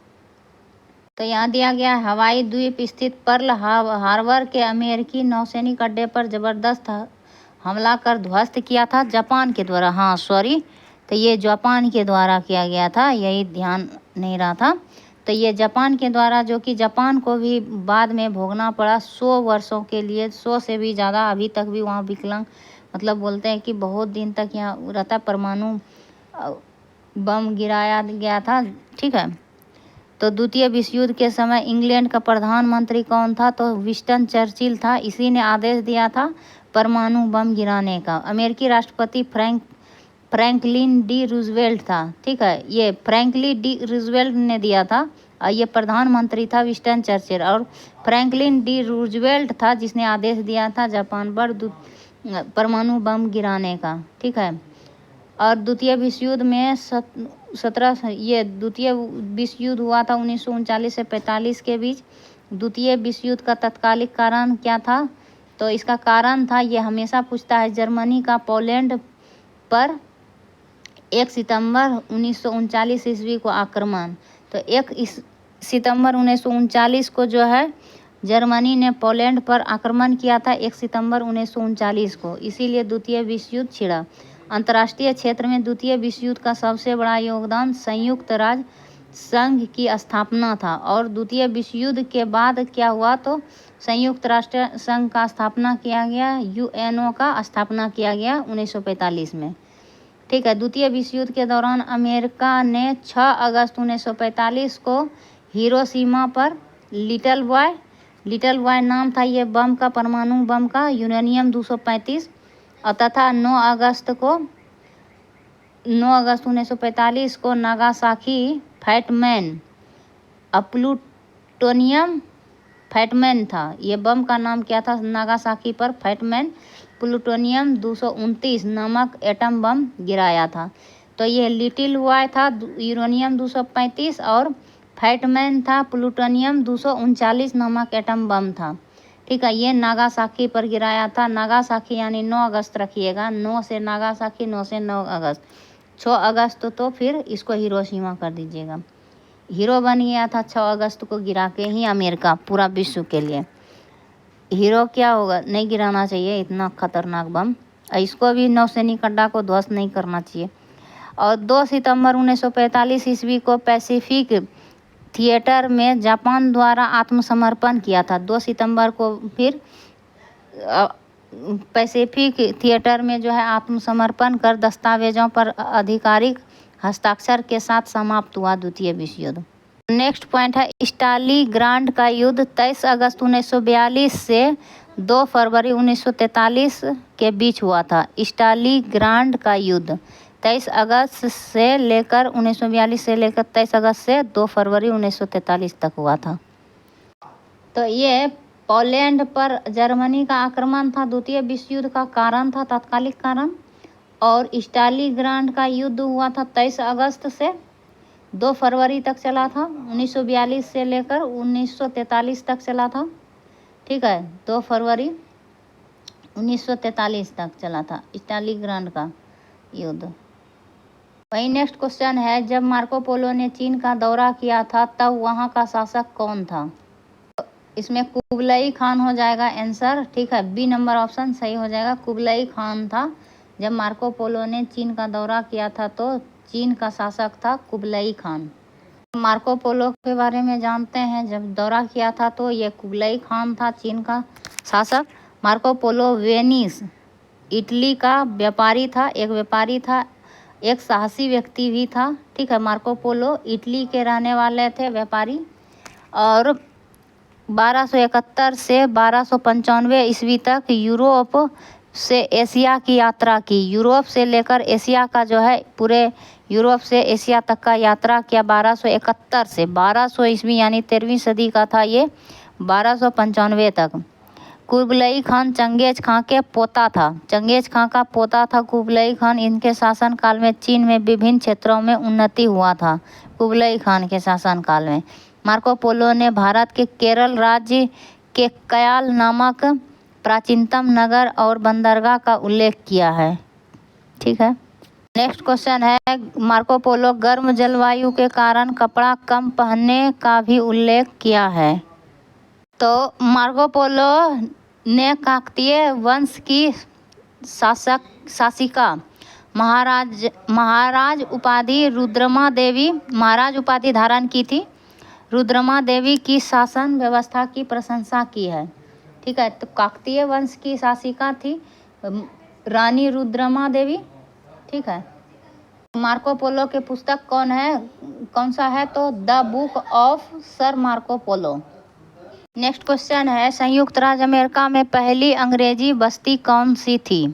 तो यहाँ दिया गया हवाई द्वीप स्थित पर्ल हार्बर के अमेरिकी नौसैनिक अड्डे पर जबरदस्त हमला कर ध्वस्त किया था जापान के द्वारा। हाँ सॉरी, तो ये जापान के द्वारा किया गया था, यही ध्यान नहीं रहा था। तो ये जापान के द्वारा, जो कि जापान को भी बाद में भोगना पड़ा 100 वर्षों के लिए, 100 से भी ज़्यादा। अभी तक भी वहाँ विकलांग मतलब बोलते हैं कि बहुत दिन तक यहाँ रहता, परमाणु बम गिराया गया था। ठीक है, तो द्वितीय विश्व युद्ध के समय इंग्लैंड का प्रधानमंत्री कौन था? तो विंस्टन चर्चिल था, इसी ने आदेश दिया था परमाणु बम गिराने का। अमेरिकी राष्ट्रपति फ्रैंकलिन डी रूजवेल्ट था। ठीक है, ये फ्रैंकलिन डी रूजवेल्ट ने दिया था, और ये प्रधानमंत्री था विंस्टन चर्चिल, और फ्रैंकलिन डी रूजवेल्ट था जिसने आदेश दिया था जापान पर परमाणु बम गिराने का। ठीक है, और द्वितीय विश्व युद्ध में ये द्वितीय विश्व युद्ध हुआ था 1939 से 45 के बीच। द्वितीय विश्व युद्ध का तत्कालिक कारण क्या था? तो इसका कारण था, ये हमेशा पूछता है, जर्मनी का पोलैंड पर 1 सितंबर 1939 ईस्वी को आक्रमण। तो 1 सितंबर 1939 को जो है जर्मनी ने पोलैंड पर आक्रमण किया था, 1 सितंबर 1939 को, इसीलिए द्वितीय विश्व युद्ध छिड़ा। अंतर्राष्ट्रीय क्षेत्र में द्वितीय विश्व युद्ध का सबसे बड़ा योगदान संयुक्त राज्य संघ की स्थापना था। और द्वितीय विश्व युद्ध के बाद क्या हुआ? तो संयुक्त राष्ट्र संघ का स्थापना किया गया, यूएनओ का स्थापना किया गया 1945 में। ठीक है, द्वितीय विश्व युद्ध के दौरान अमेरिका ने 6 अगस्त 1945 को हिरोशिमा पर लिटिल बॉय नाम था ये बम का, परमाणु बम का, यूरेनियम 235, और तथा 9 अगस्त 1945 को नागासाकी फैटमैन प्लूटोनियम फैटमैन था। ये बम का नाम क्या था नागासाकी पर? फैटमैन प्लूटोनियम 229 नामक एटम बम गिराया था। तो ये लिटिल बॉय था यूरेनियम 235, और फैटमैन था प्लूटोनियम 239 नामक एटम बम था। ठीक है, ये नागासाकी पर गिराया था। नागासाकी यानी 9 अगस्त रखिएगा, 9 से नागासाकी, 9 से 9 अगस्त, 6 अगस्त तो फिर इसको हिरोशिमा कर दीजिएगा। हीरो बन गया था 6 अगस्त को गिरा के ही अमेरिका, पूरा विश्व के लिए हीरो क्या होगा। नहीं गिराना चाहिए इतना खतरनाक बम, इसको भी नौसैनिक अड्डा को ध्वस्त नहीं करना चाहिए। और 2 सितंबर 1945 ईस्वी को पैसिफिक थिएटर में जापान द्वारा आत्मसमर्पण किया था। 2 सितंबर को फिर पैसिफिक थिएटर में जो है आत्मसमर्पण कर दस्तावेजों पर आधिकारिक हस्ताक्षर के साथ समाप्त हुआ द्वितीय विश्व युद्ध। नेक्स्ट पॉइंट है स्टालिनग्राड का युद्ध 23 अगस्त 1942 से 2 फरवरी 1943 के बीच हुआ था। स्टालिनग्राड का युद्ध 23 अगस्त से लेकर 1942 से लेकर 23 अगस्त से 2 फरवरी 1943 तक हुआ था। तो ये पोलैंड पर जर्मनी का आक्रमण था, द्वितीय विश्व युद्ध का कारण था, तात्कालिक कारण। और स्टालिनग्राड का युद्ध हुआ था 23 अगस्त से 2 फरवरी तक चला था, 1942 से लेकर 1943 तक चला था। ठीक है, 2 फरवरी 1943 तक चला था स्टालिनग्राड का युद्ध। वही नेक्स्ट क्वेश्चन है, जब मार्को पोलो ने चीन का दौरा किया था तब वहाँ का शासक कौन था? इसमें कुबलई खान हो जाएगा आंसर। ठीक है, बी नंबर ऑप्शन सही हो जाएगा, कुबलई खान था। जब मार्को पोलो ने चीन का दौरा किया था तो चीन का शासक था कुबलई खान। मार्को पोलो के बारे में जानते हैं। जब दौरा किया था तो ये कुबलई खान था, चीन का शासक। मार्को पोलो वेनिस इटली का व्यापारी था, एक व्यापारी था, एक साहसी व्यक्ति भी था। ठीक है, मार्को पोलो इटली के रहने वाले थे, व्यापारी। और 1271 से 1295 ईस्वी तक यूरोप से एशिया की यात्रा की। यूरोप से लेकर एशिया का जो है, पूरे यूरोप से एशिया तक का यात्रा किया 1271 से 1200 ईस्वी, यानी 13वीं सदी का था ये, 1295 तक। कुबलई खान चंगेज खां के पोता था। चंगेज खां का पोता था कुबलई खान। इनके शासनकाल में चीन में विभिन्न क्षेत्रों में उन्नति हुआ था। कुबलई खान के शासनकाल में मार्को पोलो ने भारत के केरल राज्य के कयाल नामक प्राचीनतम नगर और बंदरगाह का उल्लेख किया है। ठीक है, नेक्स्ट क्वेश्चन है, मार्को पोलो गर्म जलवायु के कारण कपड़ा कम पहनने का भी उल्लेख किया है। तो मार्को पोलो ने काकतीय वंश की शासिका महाराज उपाधि रुद्रमा देवी महाराज उपाधि धारण की थी। रुद्रमा देवी की शासन व्यवस्था की प्रशंसा की है। ठीक है, तो काकतीय वंश की शासिका थी रानी रुद्रमा देवी। ठीक है, मार्को पोलो के पुस्तक कौन सा है, तो the book of sir Marco Polo. Next question है, संयुक्त राज्य अमेरिका में पहली अंग्रेजी बस्ती कौन सी थी।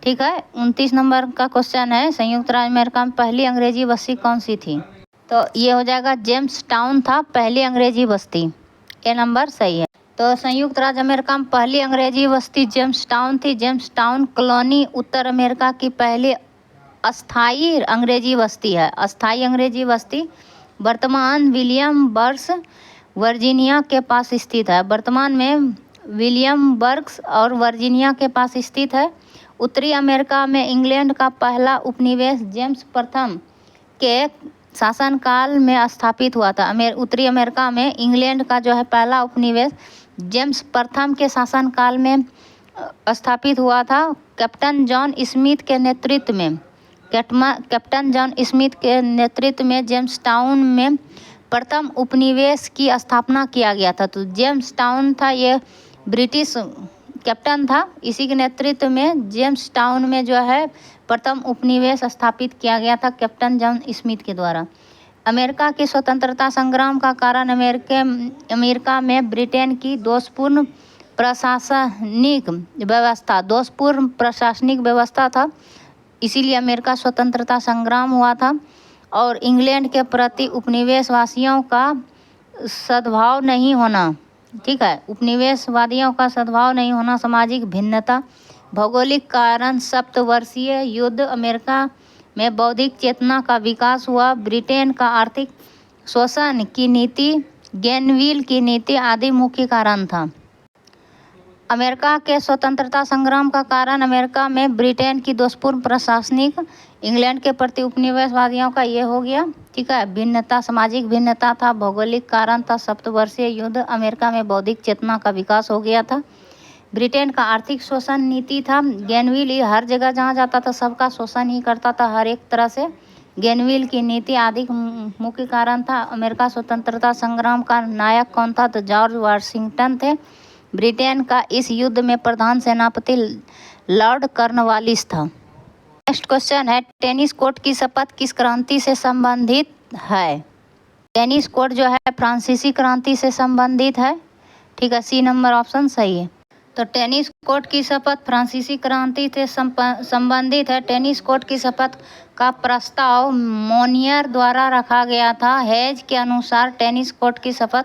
ठीक है, 29 नंबर का क्वेश्चन है, संयुक्त राज्य अमेरिका में पहली अंग्रेजी बस्ती कौन सी थी। तो ये हो जाएगा जेम्स टाउन था पहली अंग्रेजी बस्ती। ये नंबर सही है। तो संयुक्त राज्य अमेरिका में पहली अंग्रेजी बस्ती जेम्स टाउन थी। जेम्स टाउन कॉलोनी उत्तर अमेरिका की पहली अस्थायी अंग्रेजी बस्ती है। अस्थायी अंग्रेजी बस्ती वर्तमान विलियमबर्ग वर्जीनिया के पास स्थित है। वर्तमान में विलियमबर्ग और वर्जीनिया के पास स्थित है। उत्तरी अमेरिका में इंग्लैंड का पहला उपनिवेश जेम्स प्रथम के शासनकाल में स्थापित हुआ था। उत्तरी अमेरिका में इंग्लैंड का जो है पहला उपनिवेश जेम्स प्रथम के शासनकाल में स्थापित हुआ था। कैप्टन जॉन स्मिथ के नेतृत्व में जेम्स टाउन में प्रथम उपनिवेश की स्थापना किया गया था। तो जेम्स टाउन था, ये ब्रिटिश कैप्टन था, इसी के नेतृत्व में जेम्स टाउन में जो है प्रथम उपनिवेश स्थापित किया गया था कैप्टन जॉन स्मिथ के द्वारा। अमेरिका की स्वतंत्रता संग्राम का कारण अमेरिका में ब्रिटेन की दोषपूर्ण प्रशासनिक व्यवस्था था, इसीलिए अमेरिका स्वतंत्रता संग्राम हुआ था। और इंग्लैंड के प्रति उपनिवेशवासियों का सद्भाव नहीं होना। ठीक है, उपनिवेशवादियों का सद्भाव नहीं होना, सामाजिक भिन्नता, भौगोलिक कारण, सप्तवर्षीय युद्ध, अमेरिका में बौद्धिक चेतना का विकास हुआ, ब्रिटेन का आर्थिक शोषण की नीति, ग्रेनविल की नीति आदि मुख्य कारण था। अमेरिका के स्वतंत्रता संग्राम का कारण अमेरिका में ब्रिटेन की दोषपूर्ण प्रशासनिक, इंग्लैंड के प्रति उपनिवेशवादियों का ये हो गया। ठीक है, भिन्नता, सामाजिक भिन्नता था, भौगोलिक कारण था, सप्तवर्षीय युद्ध, अमेरिका में बौद्धिक चेतना का विकास हो गया था, ब्रिटेन का आर्थिक शोषण नीति था, ग्रेनविल हर जगह जहाँ जाता था सबका शोषण ही करता था हर एक तरह से, ग्रेनविल की नीति आदि मुख्य कारण था। अमेरिका स्वतंत्रता संग्राम का नायक कौन था, तो जॉर्ज वाशिंगटन थे। ब्रिटेन का इस युद्ध में प्रधान सेनापति लॉर्ड कॉर्नवालिस था। नेक्स्ट क्वेश्चन है, टेनिस कोर्ट की शपथ किस क्रांति से संबंधित है। टेनिस कोर्ट जो है फ्रांसीसी क्रांति से संबंधित है। ठीक है, सी नंबर ऑप्शन सही है। तो टेनिस कोर्ट की शपथ फ्रांसीसी क्रांति से संबंधित है। टेनिस कोर्ट की शपथ का प्रस्ताव मोनियर द्वारा रखा गया था। हेज के अनुसार टेनिस कोर्ट की शपथ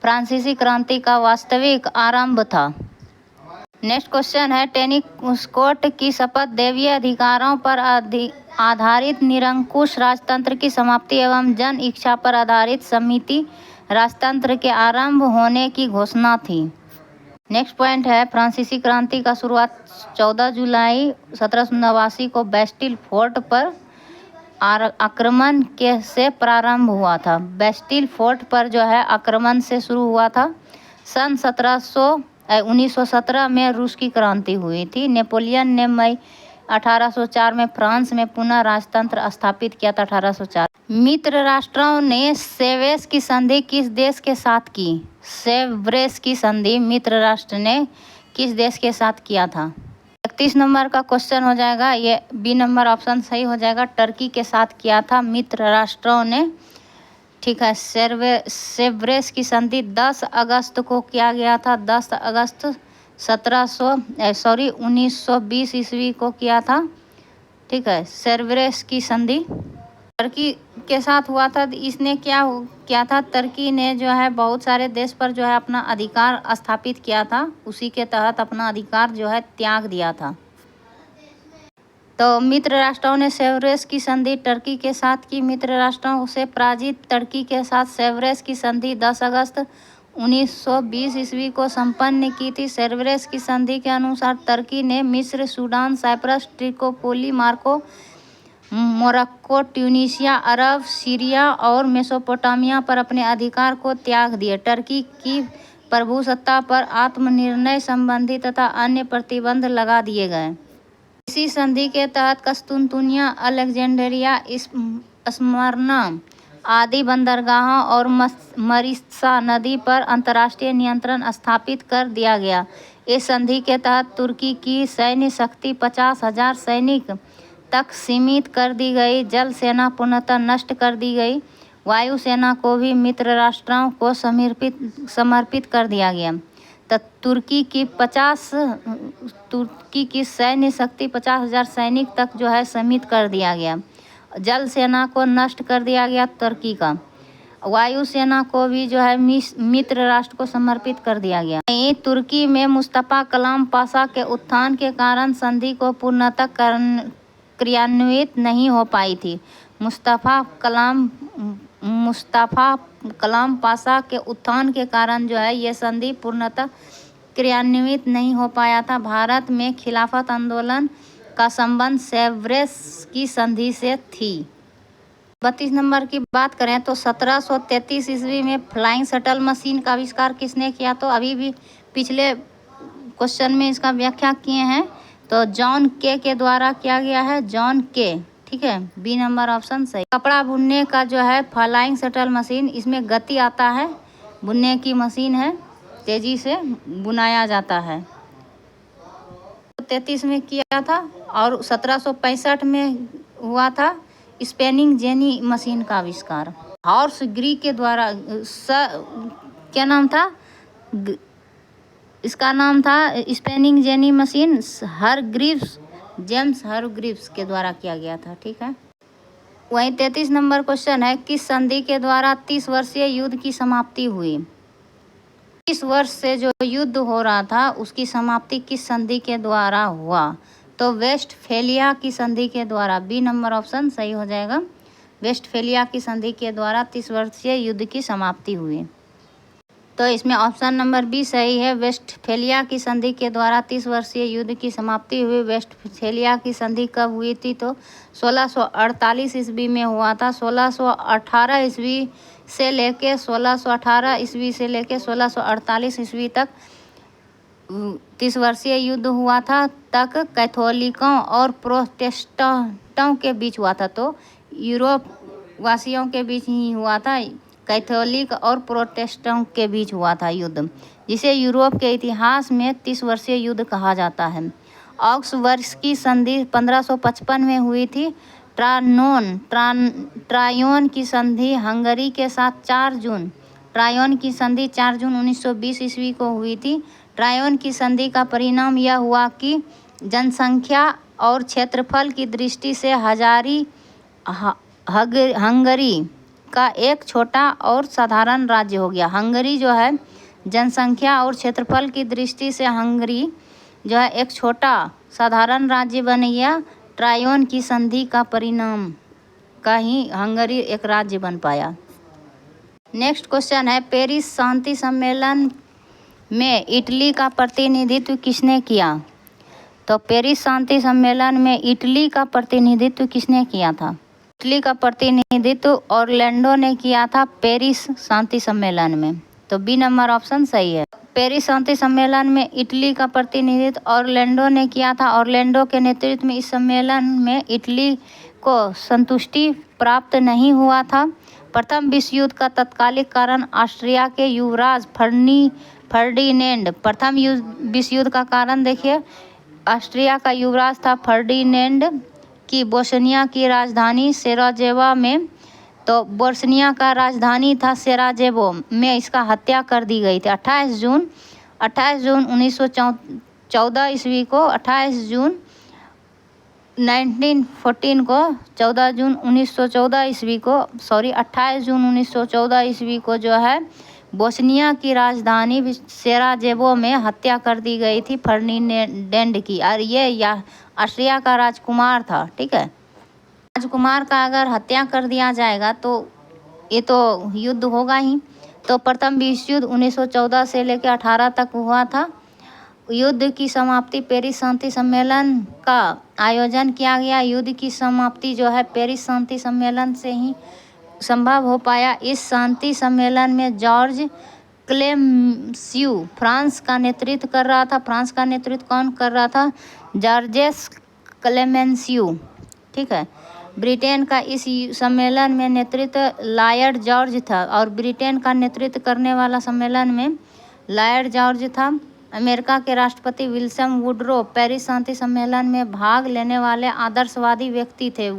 फ्रांसीसी क्रांति का वास्तविक आरंभ था। नेक्स्ट क्वेश्चन है, टेनिस कोर्ट की शपथ दैवीय अधिकारों पर आधारित निरंकुश राजतंत्र की समाप्ति एवं जन इच्छा पर आधारित समिति राजतंत्र के आरंभ होने की घोषणा थी। नेक्स्ट पॉइंट है, फ्रांसीसी क्रांति का शुरुआत 14 जुलाई 1789 को बेस्टिल फोर्ट पर आक्रमण से प्रारंभ हुआ था। बेस्टिल फोर्ट पर जो है आक्रमण से शुरू हुआ था। सन 1917 में रूस की क्रांति हुई थी। नेपोलियन ने मई 1804 में फ्रांस में पुनः राजतंत्र स्थापित किया था 1804। मित्र राष्ट्रों ने सेवेस की संधि किस देश के साथ की? सेव्रेस की संधि मित्र राष्ट्र ने किस देश के साथ किया था? 31 नंबर का क्वेश्चन हो जाएगा, ये बी नंबर ऑप्शन सही हो जाएगा, टर्की के साथ किया था मित्र राष्ट्रों ने। ठीक है, सेव्रेस की संधि 10 अगस्त को किया गया था, 10 अगस्त 1920 ईस्वी को किया था। ठीक है, सेव्रेस की संधि टर्की के साथ हुआ था। इसने क्या था, टर्की ने जो है बहुत सारे देश पर जो है अपना अधिकार स्थापित किया था, उसी के तहत अपना अधिकार जो है त्याग दिया था। तो मित्र राष्ट्रों ने सेव्रेस की संधि टर्की के साथ की। मित्र राष्ट्रों से पराजित टर्की के साथ सेव्रेस की संधि 10 अगस्त 1920 ईस्वी को संपन्न की थी। सेव्रेस की संधि के अनुसार टर्की ने मिस्र, Sudan, Cyprus, Tripoli, Morocco, Tunisia, अरब, सीरिया और मेसोपोटामिया पर अपने अधिकार को त्याग दिए। टर्की की प्रभुसत्ता पर आत्मनिर्णय संबंधी तथा अन्य प्रतिबंध लगा दिए गए। इसी संधि के तहत कस्तूनतुनिया, अलेक्जेंड्रिया, स्मरना आदि बंदरगाहों और मरीसा नदी पर अंतर्राष्ट्रीय नियंत्रण स्थापित कर दिया गया। इस संधि के तहत तुर्की की सैन्य शक्ति 50,000 सैनिक तक सीमित कर दी गई। जल सेना पूर्णतः नष्ट कर दी गई। वायुसेना को भी मित्र राष्ट्रों को समर्पित कर दिया गया। तुर्की की सैन्य शक्ति 50,000 सैनिक तक जो है सीमित कर दिया गया। जल सेना को नष्ट कर दिया गया तुर्की का। वायुसेना को भी जो है मित्र राष्ट्र को समर्पित कर दिया गया। तुर्की में मुस्तफा कमाल पाशा के उत्थान के कारण संधि को पूर्णतः क्रियान्वित नहीं हो पाई थी। मुस्तफा कमाल पाशा के उत्थान के कारण जो है ये संधि पूर्णतः क्रियान्वित नहीं हो पाया था। भारत में खिलाफत आंदोलन का संबंध सेव्रेस की संधि से थी। 32 नंबर की बात करें तो 1733 ईस्वी में फ्लाइंग शटल मशीन का आविष्कार किसने किया? तो अभी भी पिछले क्वेश्चन में इसका व्याख्या किए हैं, तो जॉन के द्वारा किया गया है, जॉन के। ठीक है, बी नंबर ऑप्शन सही। कपड़ा बुनने का जो है फ्लाइंग शटल मशीन, इसमें गति आता है, बुनने की मशीन है, तेजी से बुनाया जाता है। 33 में किया था और 1765 में हुआ था स्पेनिंग जेनी मशीन का आविष्कार। हॉर्स ग्री के द्वारा क्या नाम था, इसका नाम था spinning jenny machine, James Hargreaves के द्वारा किया गया था। ठीक है, वहीं 33 नंबर क्वेश्चन है, किस संधि के द्वारा 30 वर्षीय युद्ध की समाप्ति हुई? 30 वर्ष से जो युद्ध हो रहा था उसकी समाप्ति किस संधि के द्वारा हुआ? तो वेस्टफेलिया की संधि के द्वारा। बी नंबर ऑप्शन सही हो जाएगा। वेस्टफेलिया की संधि के द्वारा 30 वर्षीय युद्ध की समाप्ति हुई। तो इसमें ऑप्शन नंबर बी सही है। वेस्टफेलिया की संधि के द्वारा 30 वर्षीय युद्ध की समाप्ति हुई। वेस्टफेलिया की संधि कब हुई थी? तो 1648 ईस्वी में हुआ था। 1618 ईस्वी से लेके 1648 ईस्वी तक 30 वर्षीय युद्ध हुआ था। तक कैथोलिकों और प्रोटेस्टेंटों के बीच हुआ था, तो यूरोप वासियों के बीच ही हुआ था। कैथोलिक और प्रोटेस्टेंट के बीच हुआ था युद्ध, जिसे यूरोप के इतिहास में 30 वर्षीय युद्ध कहा जाता है। ऑक्सवर्स की संधि 1555 में हुई थी। ट्रायोन की संधि हंगरी के साथ 4 जून 1920 ईस्वी को हुई थी। ट्रायोन की संधि का परिणाम यह हुआ कि जनसंख्या और क्षेत्रफल की दृष्टि से हंगरी का एक छोटा और साधारण राज्य हो गया। हंगरी जो है जनसंख्या और क्षेत्रफल की दृष्टि से हंगरी जो है एक छोटा साधारण राज्य बन गया। ट्रायोन की संधि का परिणाम का ही हंगरी एक राज्य बन पाया। नेक्स्ट क्वेश्चन है, पेरिस शांति सम्मेलन में इटली का प्रतिनिधित्व किसने किया? तो पेरिस शांति सम्मेलन में इटली का प्रतिनिधित्व किसने किया था? इटली का प्रतिनिधित्व ऑरलैंडो ने किया था पेरिस शांति सम्मेलन में। तो बी नंबर ऑप्शन सही है। पेरिस शांति सम्मेलन में इटली का प्रतिनिधित्व ऑरलैंडो ने किया था। ऑरलैंडो के नेतृत्व में इस सम्मेलन में इटली को संतुष्टि प्राप्त नहीं हुआ था। प्रथम विश्व युद्ध का तत्कालिक कारण ऑस्ट्रिया के युवराज फर्डिनेंड। प्रथम विश्व युद्ध का कारण देखिए, ऑस्ट्रिया का युवराज था फर्डिनेंड की बोस्निया की राजधानी सेराजेवो में, तो बोस्निया का राजधानी था सेराजेवो में इसका हत्या कर दी गई थी 28 जून 1914 ईस्वी को। 28 जून 1914 को 14 जून 1914 ईस्वी को 28 जून 1914 ईस्वी को जो है बोस्निया की राजधानी सेराजेवो में हत्या कर दी गई थी फर्डिनेंड की। और ये ऑस्ट्रिया का राजकुमार था। ठीक है, राजकुमार का अगर हत्या कर दिया जाएगा तो ये तो युद्ध होगा ही। तो प्रथम विश्व युद्ध 1914 से लेकर 18 तक हुआ था। युद्ध की समाप्ति पेरिस शांति सम्मेलन का आयोजन किया गया। युद्ध की समाप्ति जो है पेरिस शांति सम्मेलन से ही संभव हो पाया। इस शांति सम्मेलन में जॉर्ज क्लेमेंसियू फ्रांस का नेतृत्व कर रहा था। फ्रांस का नेतृत्व कौन कर रहा था? जॉर्जेस क्लेमेंसियू। ठीक है, ब्रिटेन का इस सम्मेलन में नेतृत्व लॉर्ड जॉर्ज था और ब्रिटेन का नेतृत्व करने वाला सम्मेलन में लॉर्ड जॉर्ज था। अमेरिका के राष्ट्रपति विल्सन वुडरो पेरिस शांति सम्मेलन में भाग लेने वाले आदर्शवादी व्यक्ति थे।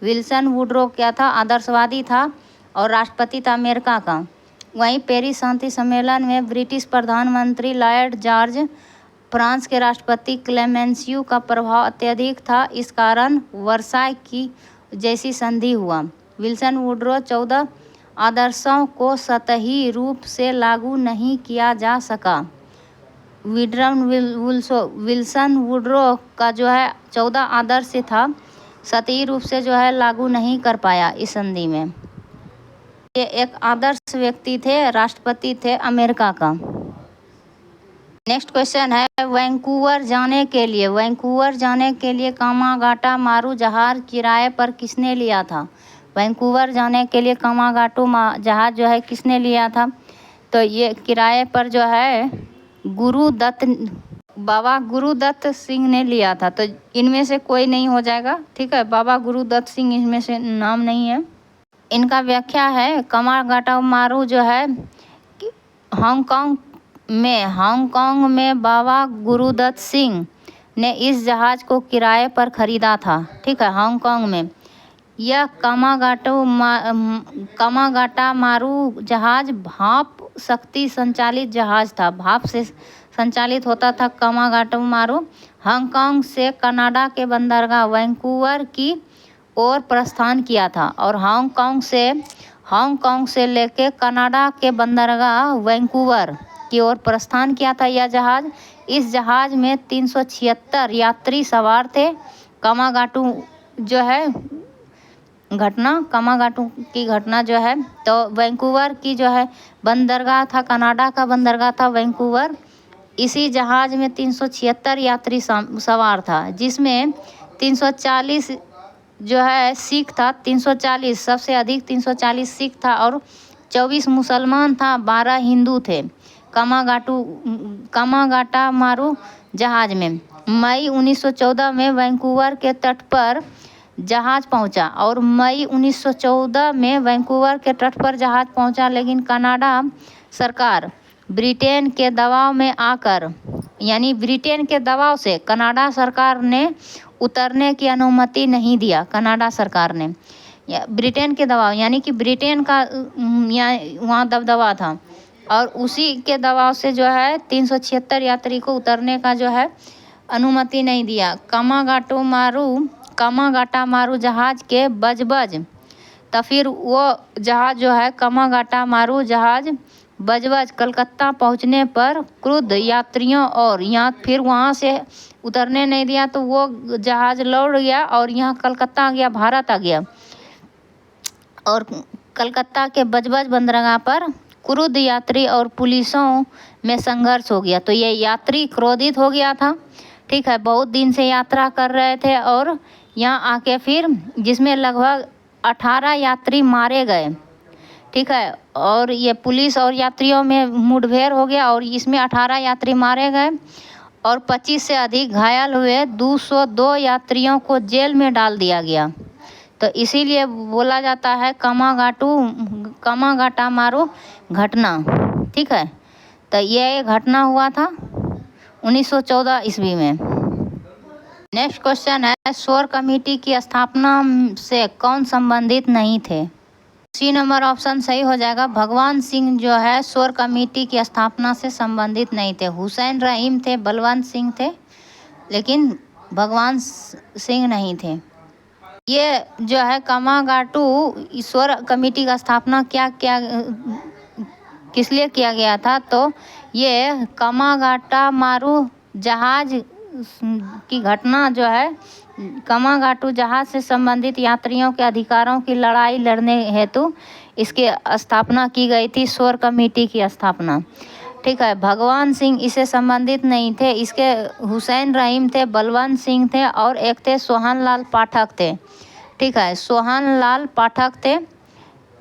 विल्सन वुडरो क्या था? आदर्शवादी था और राष्ट्रपति था अमेरिका का। वहीं पेरिस शांति सम्मेलन में ब्रिटिश प्रधानमंत्री लॉर्ड जॉर्ज, फ्रांस के राष्ट्रपति क्लेमेंसियू का प्रभाव अत्यधिक था। इस कारण वर्साय की जैसी संधि हुआ। विल्सन वुडरो 14 आदर्शों को सतही रूप से लागू नहीं किया जा सका। विल्सन वुडरो का जो है 14 आदर्श था, सतही रूप से जो है लागू नहीं कर पाया इस संधि में। ये एक आदर्श व्यक्ति थे, राष्ट्रपति थे अमेरिका का। नेक्स्ट क्वेश्चन है, वैंकूवर जाने के लिए कामागाटा मारू जहाज किराए पर किसने लिया था? वैंकूवर जाने के लिए कामागाटू जहाज जो है किसने लिया था? तो ये किराए पर जो है बाबा गुरुदत्त सिंह ने लिया था। तो इनमें से कोई नहीं हो जाएगा। ठीक है, बाबा गुरुदत्त सिंह इनमें से नाम नहीं है। इनका व्याख्या है, कामागाटा मारू जो है हांगकांग में बाबा गुरुदत्त सिंह ने इस जहाज़ को किराए पर ख़रीदा था। ठीक है, हांगकांग में। यह कामागाटा मारू जहाज़ भाप शक्ति संचालित जहाज़ था। भाप से संचालित होता था कामागाटा मारू। हांगकांग से कनाडा के बंदरगाह वैंकूवर की ओर प्रस्थान किया था और हांगकांग से लेकर कनाडा के बंदरगाह वैंकूवर की ओर प्रस्थान किया था यह जहाज़। इस जहाज़ में 376 यात्री सवार थे। कामागाटू की घटना जो है तो वैंकूवर की जो है बंदरगाह था, कनाडा का बंदरगाह था वैंकूवर। इसी जहाज़ में 376 यात्री सवार था, जिसमें 340 जो है सिख था। 340 सबसे अधिक 340 सिख था और 24 मुसलमान था, 12 हिंदू थे कामागाटा मारू जहाज में। मई 1914 में वैंकूवर के तट पर जहाज पहुंचा और मई 1914 में वैंकूवर के तट पर जहाज पहुंचा, लेकिन कनाडा सरकार ब्रिटेन के दबाव में आकर, यानी ब्रिटेन के दबाव से कनाडा सरकार ने उतरने की अनुमति नहीं दिया। कनाडा सरकार ने ब्रिटेन के दबाव, यानी कि ब्रिटेन का वहाँ दबदबा था और उसी के दबाव से जो है 376 यात्री को उतरने का जो है अनुमति नहीं दिया। कामागाटा मारू जहाज़ के बजबज, तो फिर वो जहाज़ जो है कामागाटा मारू जहाज़ बजबज कलकत्ता पहुंचने पर क्रुद्ध यात्रियों और यहाँ फिर वहाँ से उतरने नहीं दिया, तो वो जहाज़ लौट गया और यहाँ कलकत्ता आ गया, भारत आ गया। और कलकत्ता के बजबज बंदरगाह पर क्रुद्ध यात्री और पुलिसों में संघर्ष हो गया। तो ये यात्री क्रोधित हो गया था। ठीक है, बहुत दिन से यात्रा कर रहे थे और यहाँ आके फिर जिसमें लगभग 18 यात्री मारे गए। ठीक है। और ये पुलिस और यात्रियों में मुठभेड़ हो गया और इसमें 18 यात्री मारे गए और 25 से अधिक घायल हुए। 202 यात्रियों को जेल में डाल दिया गया। तो इसीलिए बोला जाता है कामागाटा मारू घटना। ठीक है। तो ये घटना हुआ था 1914 ईस्वी में। नेक्स्ट क्वेश्चन है, शोर कमेटी की स्थापना से कौन संबंधित नहीं थे? सी नंबर ऑप्शन सही हो जाएगा। भगवान सिंह जो है शोर कमेटी की स्थापना से संबंधित नहीं थे। हुसैन रहीम थे, बलवंत सिंह थे, लेकिन भगवान सिंह नहीं थे। ये जो है कामागाटू शोर कमेटी का स्थापना किस लिए किया गया था? तो ये कामागाटा मारू जहाज की घटना जो है, कामागाटू जहाज से संबंधित यात्रियों के अधिकारों की लड़ाई लड़ने हेतु इसकी स्थापना की गई थी, शोर कमेटी की स्थापना। ठीक है। भगवान सिंह इससे संबंधित नहीं थे। इसके हुसैन रहीम थे, बलवंत सिंह थे और एक थे सोहन लाल पाठक थे। ठीक है। सोहन लाल पाठक थे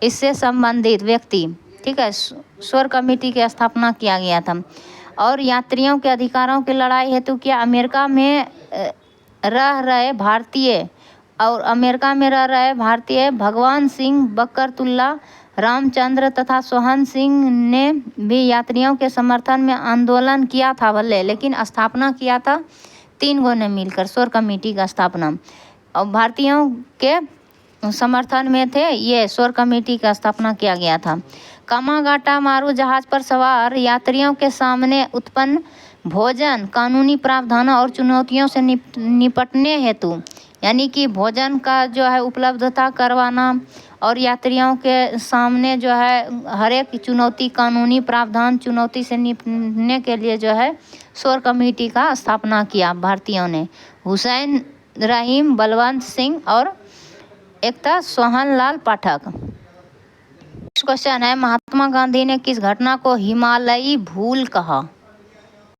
इससे संबंधित व्यक्ति। ठीक है। शोर कमेटी की स्थापना किया गया था। और यात्रियों के अधिकारों की लड़ाई हेतु क्या? अमेरिका में रह रहे भारतीय भगवान सिंह, बकरतुल्ला रामचंद्र तथा सोहन सिंह ने भी यात्रियों के समर्थन में आंदोलन किया था भले, लेकिन स्थापना किया था 3 ने मिलकर शोर कमेटी का स्थापना। और भारतीयों के समर्थन में थे, ये शोर कमेटी का स्थापना किया गया था। कामागाटा मारू जहाज पर सवार यात्रियों के सामने उत्पन्न भोजन, कानूनी प्रावधानों और चुनौतियों से निपटने हेतु, यानी कि भोजन का जो है उपलब्धता करवाना और यात्रियों के सामने जो है हर एक चुनौती, कानूनी प्रावधान, चुनौती से निपटने के लिए जो है शोर कमेटी का स्थापना किया भारतीयों ने। हुसैन रहीम, बलवंत सिंह और एक था सोहन लाल पाठक। नेक्स्ट क्वेश्चन है, महात्मा गांधी ने किस घटना को हिमालयी भूल कहा?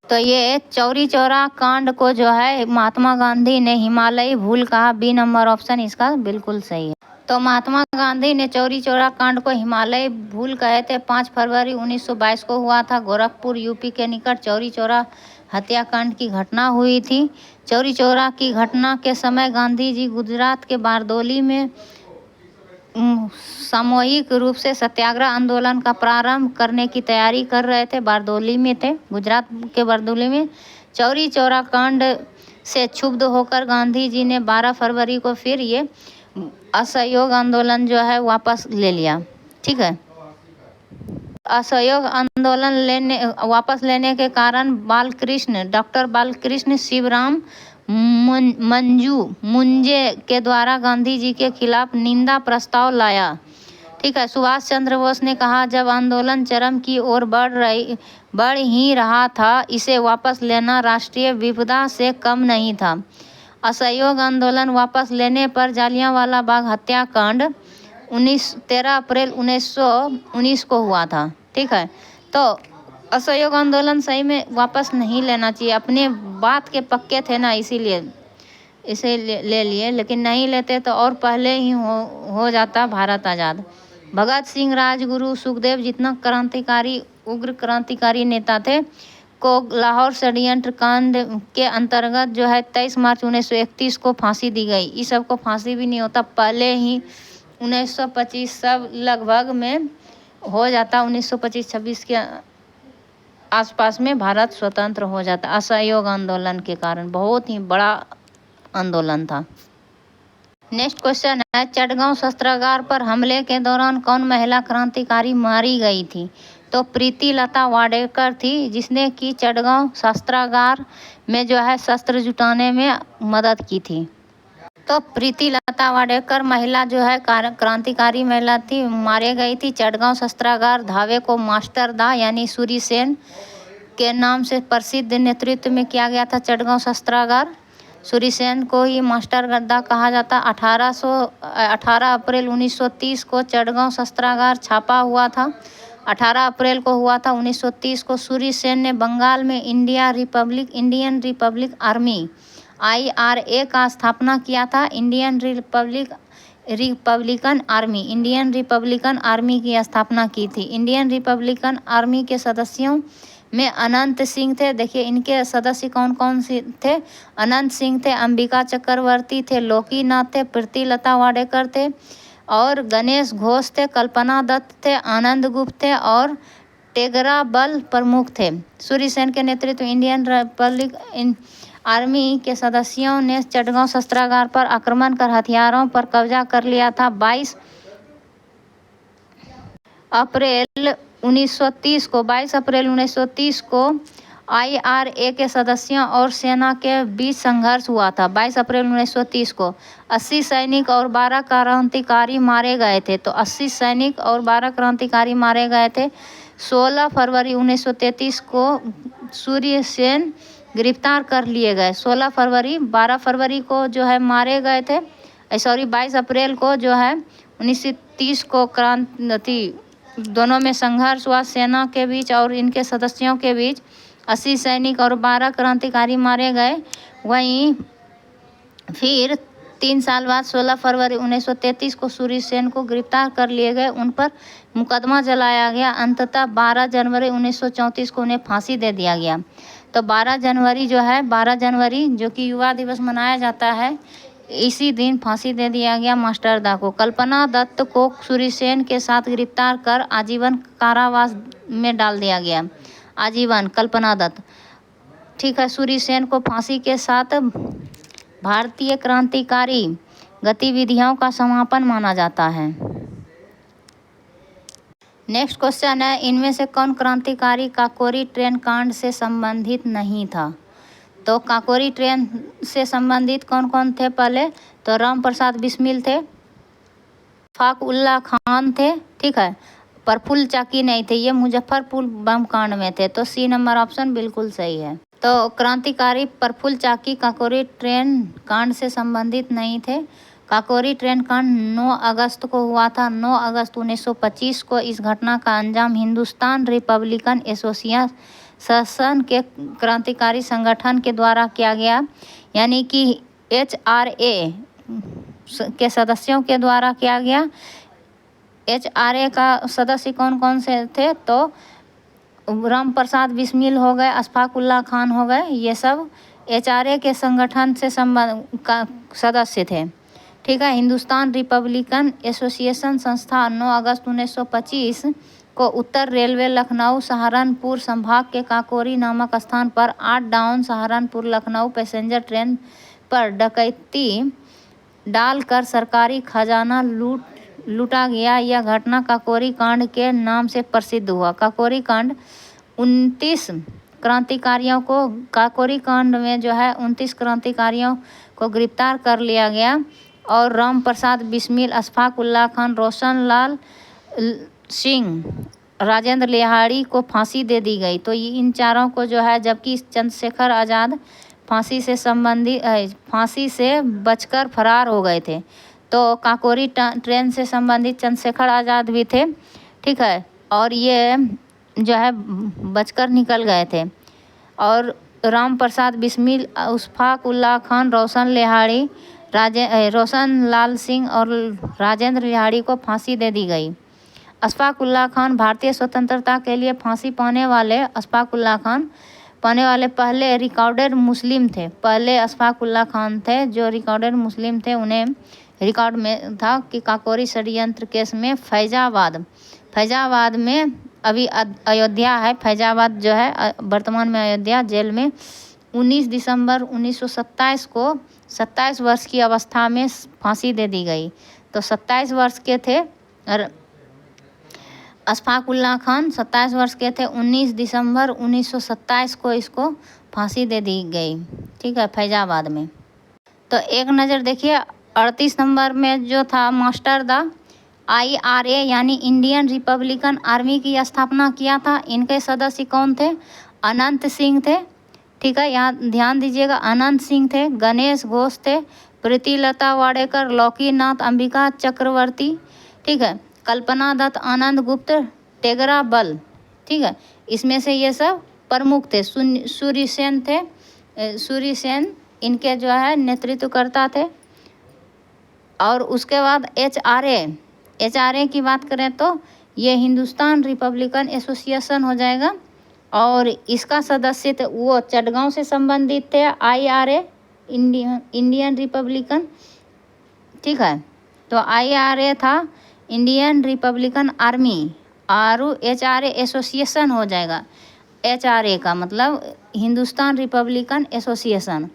तो ये चौरी चौरा कांड को जो है महात्मा गांधी ने हिमालयी भूल कहा। बी नंबर ऑप्शन इसका बिल्कुल सही है। तो महात्मा गांधी ने चौरी चौरा कांड को हिमालयी भूल कहे थे। 5 फरवरी 1922 को हुआ था। गोरखपुर यूपी के निकट चौरी चौरा हत्याकांड की घटना हुई थी। चौरी चौरा की घटना के समय गांधी जी गुजरात के बारदोली में सामूहिक रूप से सत्याग्रह आंदोलन का प्रारंभ करने की तैयारी कर रहे थे। बारदोली में थे, गुजरात के बारदोली में। चौरी चौरा कांड से क्षुब्ध होकर गांधी जी ने 12 फरवरी को फिर ये असहयोग आंदोलन जो है वापस ले लिया। ठीक है। असहयोग आंदोलन वापस लेने के कारण डॉक्टर बालकृष्ण शिवराम मुंजे के द्वारा गांधी जी के खिलाफ निंदा प्रस्ताव लाया। ठीक है। सुभाष चंद्र बोस ने कहा, जब आंदोलन चरम की ओर बढ़ ही रहा था, इसे वापस लेना राष्ट्रीय विपदा से कम नहीं था। असहयोग आंदोलन वापस लेने पर जालियांवाला बाग हत्याकांड 13 अप्रैल 1919 को हुआ था। ठीक है। तो असहयोग आंदोलन सही में वापस नहीं लेना चाहिए। अपने बात के पक्के थे ना, इसीलिए इसे ले लिए, लेकिन नहीं लेते तो और पहले ही हो जाता भारत आज़ाद। भगत सिंह, राजगुरु, सुखदेव जितना उग्र क्रांतिकारी नेता थे को लाहौर षड्यंत्र कांड के अंतर्गत जो है 23 मार्च 1931 को फांसी दी गई। इस सब को फांसी भी नहीं होता, पहले ही 1925 सब लगभग में हो जाता। 1925-26 के आसपास में भारत स्वतंत्र हो जाता। असहयोग आंदोलन के कारण बहुत ही बड़ा आंदोलन था। नेक्स्ट क्वेश्चन है, चटगांव शस्त्रागार पर हमले के दौरान कौन महिला क्रांतिकारी मारी गई थी? तो प्रीति लता वाडेकर थी, जिसने कि चटगांव शस्त्रागार में जो है शस्त्र जुटाने में मदद की थी। तो प्रीति लता वाडेकर महिला जो है क्रांतिकारी महिला थी, मारे गई थी। चटगांव शस्त्रागार धावे को मास्टर दा यानी सूरी सेन के नाम से प्रसिद्ध नेतृत्व में किया गया था। चटगांव शस्त्रागार सूरी सेन को ही मास्टर गद्दा कहा जाता। 18 अप्रैल 1930 को चटगांव शस्त्रागार छापा हुआ था। 18 अप्रैल को हुआ था 1930 को। सूरी सेन ने बंगाल में इंडियन रिपब्लिक आर्मी IRA का स्थापना किया था। Indian Republic Republican army, Indian Republican army की स्थापना की थी। इंडियन रिपब्लिकन आर्मी के सदस्यों में अनंत सिंह थे। देखिए इनके सदस्य कौन कौन से थे। अनंत सिंह थे, अंबिका चक्रवर्ती थे, लोकीनाथ थे, प्रीतिलता वाडेकर थे और गणेश घोष थे, कल्पना दत्त थे, आनंद गुप्त थे और टेगरा बल प्रमुख थे। सूर्य सेन के नेतृत्व इंडियन रिपब्लिक आर्मी के सदस्यों ने चटगांव शस्त्रागार पर आक्रमण कर हथियारों पर कब्जा कर लिया था। 22 अप्रैल 1930 को IRA के सदस्यों और सेना के बीच संघर्ष हुआ था। 22 अप्रैल 1930 को 80 सैनिक और 12 क्रांतिकारी मारे गए थे। तो 80 सैनिक और 12 क्रांतिकारी मारे गए थे। 16 फरवरी 1933 को सूर्य सेन गिरफ्तार कर लिए गए। 16 फरवरी 12 फरवरी को जो है मारे गए थे। 22 अप्रैल को जो है 1930 को क्रांति दोनों में संघर्ष हुआ सेना के बीच और इनके सदस्यों के बीच। 80 सैनिक और 12 क्रांतिकारी मारे गए। वहीं फिर 3 साल बाद 16 फरवरी 1933 को सूर्य सेन को गिरफ्तार कर लिए गए। उन पर मुकदमा चलाया गया। अंततः 12 जनवरी 1934 को उन्हें फांसी दे दिया गया। तो 12 जनवरी जो कि युवा दिवस मनाया जाता है, इसी दिन फांसी दे दिया गया मास्टर दा को। कल्पना दत्त को सूर्य सेन के साथ गिरफ्तार कर आजीवन कारावास में डाल दिया गया। आजीवन कल्पना दत्त, ठीक है। सूर्य सेन को फांसी के साथ भारतीय क्रांतिकारी गतिविधियों का समापन माना जाता है। नेक्स्ट क्वेश्चन है, इनमें से कौन क्रांतिकारी काकोरी ट्रेन कांड से संबंधित नहीं था। तो काकोरी ट्रेन से संबंधित कौन कौन थे पहले, तो राम प्रसाद बिस्मिल थे, फाक उल्ला खान थे, ठीक है। प्रफुल्ल चाकी नहीं थे, ये मुजफ्फरपुर बम कांड में थे। तो सी नंबर ऑप्शन बिल्कुल सही है। तो क्रांतिकारी प्रफुल्ल चाकी काकोरी ट्रेन कांड से संबंधित नहीं थे। काकोरी ट्रेन कांड 9 अगस्त को हुआ था। 9 अगस्त 1925 को इस घटना का अंजाम हिंदुस्तान रिपब्लिकन एसोसिएशन के क्रांतिकारी संगठन के द्वारा किया गया, यानी कि HRA के सदस्यों के द्वारा किया गया। HRA का सदस्य कौन कौन से थे, तो राम प्रसाद बिस्मिल हो गए, अशफाक उल्ला खान हो गए, ये सब HRA के संगठन से संबंध का सदस्य थे, ठीक है। हिंदुस्तान रिपब्लिकन एसोसिएशन संस्था 9 अगस्त 1925 को उत्तर रेलवे लखनऊ सहारनपुर संभाग के काकोरी नामक स्थान पर 8 down Saharanpur Lucknow passenger train पर डकैती डालकर सरकारी खजाना लूटा गया। यह घटना काकोरी कांड के नाम से प्रसिद्ध हुआ। काकोरी कांड 29 क्रांतिकारियों को, काकोरी कांड में जो है 29 क्रांतिकारियों को गिरफ्तार कर लिया गया और राम प्रसाद बिस्मिल, अशफाक उल्ला खान, रोशन लाल सिंह, राजेंद्र लिहाड़ी को फांसी दे दी गई। तो इन चारों को जो है, जबकि चंद्रशेखर आज़ाद फांसी से बचकर फरार हो गए थे। तो काकोरी ट्रेन से संबंधित चंद्रशेखर आज़ाद भी थे, ठीक है, और ये जो है बचकर निकल गए थे। और राम प्रसाद बिस्मिल, अशफाक उल्ला खान, रोशन लिहाड़ी, रोशन लाल सिंह और राजेंद्र लिहाड़ी को फांसी दे दी गई। अशफाक उल्ला खान भारतीय स्वतंत्रता के लिए फांसी पाने वाले पहले रिकॉर्डेड मुस्लिम थे। पहले अशफाक उल्ला खान थे जो रिकॉर्डेड मुस्लिम थे। उन्हें रिकॉर्ड में था कि काकोरी षड्यंत्र केस में फैजाबाद में, अभी अयोध्या है, फैजाबाद जो है वर्तमान में अयोध्या जेल में 19 दिसंबर 1927 को 27 वर्ष की अवस्था में फांसी दे दी गई। तो 27 वर्ष के थे और अशफाक उल्ला खान 27 वर्ष के थे। 19 दिसंबर 1927 को इसको फांसी दे दी गई, ठीक है, फैजाबाद में। तो एक नज़र देखिए 38 नंबर में जो था, मास्टर दा IRA यानी इंडियन रिपब्लिकन आर्मी की स्थापना किया था। इनके सदस्य कौन थे, अनंत सिंह थे, ठीक है, यहाँ ध्यान दीजिएगा, अनंत सिंह थे, गणेश घोष थे, प्रीतिलता वाडेकर, लोकीनाथ, अंबिका चक्रवर्ती, ठीक है, कल्पना दत्त, आनंद गुप्त, टेगरा बल, ठीक है, इसमें से ये सब प्रमुख थे। सूर्य सेन थे, सूर्य सेन इनके जो है नेतृत्व करता थे। और उसके बाद HRA की बात करें तो ये हिंदुस्तान रिपब्लिकन एसोसिएशन हो जाएगा, और इसका सदस्य थे वो चटगांव से संबंधित थे। IRA इंडियन रिपब्लिकन, ठीक है, तो IRA था इंडियन रिपब्लिकन आर्मी, और HRA एसोसिएशन हो जाएगा। HRA का मतलब हिंदुस्तान रिपब्लिकन एसोसिएशन।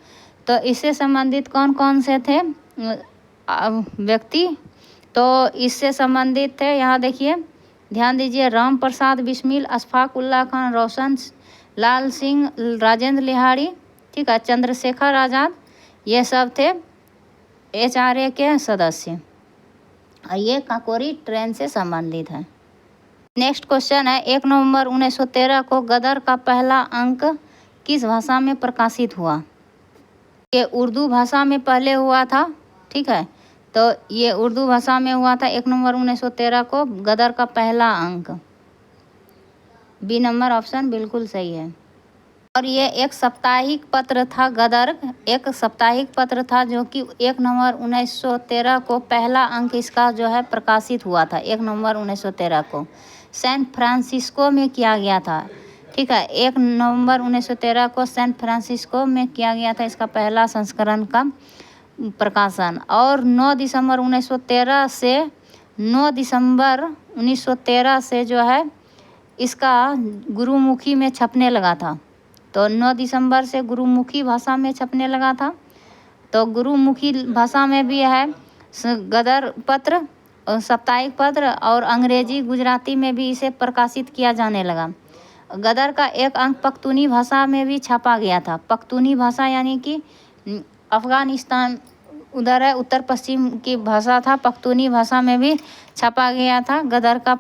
तो इससे संबंधित कौन कौन से थे व्यक्ति, तो इससे संबंधित थे, यहाँ देखिए ध्यान दीजिए, राम प्रसाद बिस्मिल, अशफाक उल्लाह खान, रोशन लाल सिंह, राजेंद्र लिहाड़ी, ठीक है, चंद्रशेखर आज़ाद, ये सब थे HRA के सदस्य, और ये काकोरी ट्रेन से संबंधित है। नेक्स्ट क्वेश्चन है, 1 नवंबर 1913 को गदर का पहला अंक किस भाषा में प्रकाशित हुआ? ये उर्दू भाषा में पहले हुआ था, ठीक है, तो ये उर्दू भाषा में हुआ था 1 नवंबर 1913 को गदर का पहला अंक। बी नंबर ऑप्शन बिल्कुल सही है। और ये एक साप्ताहिक पत्र था, गदर एक साप्ताहिक पत्र था जो कि 1 नवंबर 1913 को पहला अंक इसका जो है प्रकाशित हुआ था। 1 नवंबर 1913 को सैन फ्रांसिस्को में किया गया था, ठीक है, 1 नवंबर 1913 को सैन फ्रांसिस्को में किया गया था इसका पहला संस्करण का प्रकाशन। और 9 दिसंबर 1913 से जो है इसका गुरुमुखी में छपने लगा था। तो 9 दिसंबर से गुरुमुखी भाषा में छपने लगा था। तो गुरुमुखी भाषा में भी है गदर पत्र, साप्ताहिक पत्र, और अंग्रेजी गुजराती में भी इसे प्रकाशित किया जाने लगा। गदर का एक अंक पख्तूनी भाषा में भी छापा गया था। पख्तूनी भाषा यानी कि अफ़गानिस्तान उधर है, उत्तर पश्चिम की भाषा था, पख्तूनी भाषा में भी छापा गया था गदर का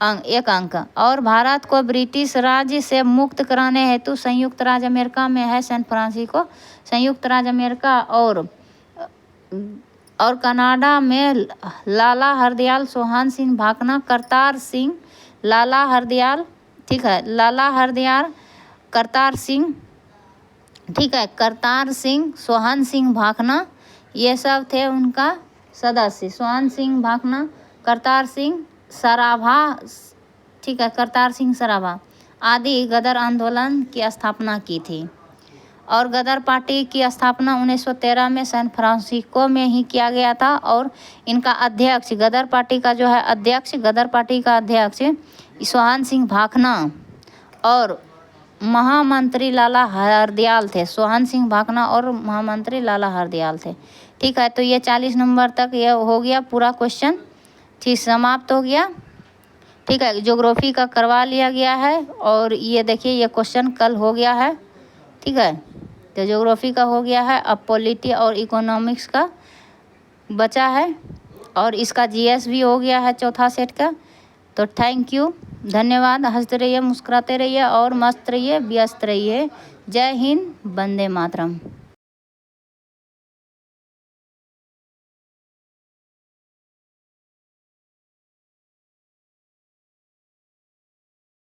एक अंक। और भारत को ब्रिटिश राज्य से मुक्त कराने हेतु संयुक्त राज्य अमेरिका में है सैन फ्रांसिस्को, संयुक्त राज्य अमेरिका और कनाडा में लाला हरदयाल, सोहान सिंह भाकना, करतार सिंह, लाला हरदयाल, ठीक है, लाला हरदयाल, करतार सिंह, ठीक है, करतार सिंह, सोहान सिंह भाकना, ये सब थे उनका सदस्य। सोहान सिंह भाकना, करतार सिंह सराभा, ठीक है, करतार सिंह सराभा आदि गदर आंदोलन की स्थापना की थी। और गदर पार्टी की स्थापना 1913 में सैन फ्रांसिस्को में ही किया गया था। और इनका अध्यक्ष, गदर पार्टी का जो है अध्यक्ष, गदर पार्टी का अध्यक्ष सोहान सिंह भाकना और महामंत्री लाला हरदयाल थे। सोहान सिंह भाकना और महामंत्री लाला हरदयाल थे, ठीक है। तो ये 40 नंबर तक ये हो गया पूरा क्वेश्चन, ठीक, समाप्त हो गया, ठीक है। ज्योग्राफी का करवा लिया गया है, और ये देखिए ये क्वेश्चन कल हो गया है, ठीक है। तो ज्योग्राफी का हो गया है, अब पॉलिटी और इकोनॉमिक्स का बचा है, और इसका GS भी हो गया है चौथा सेट का। तो थैंक यू, धन्यवाद। हंसते रहिए, मुस्कुराते रहिए और मस्त रहिए, व्यस्त रहिए। जय हिंद, वंदे मातरम।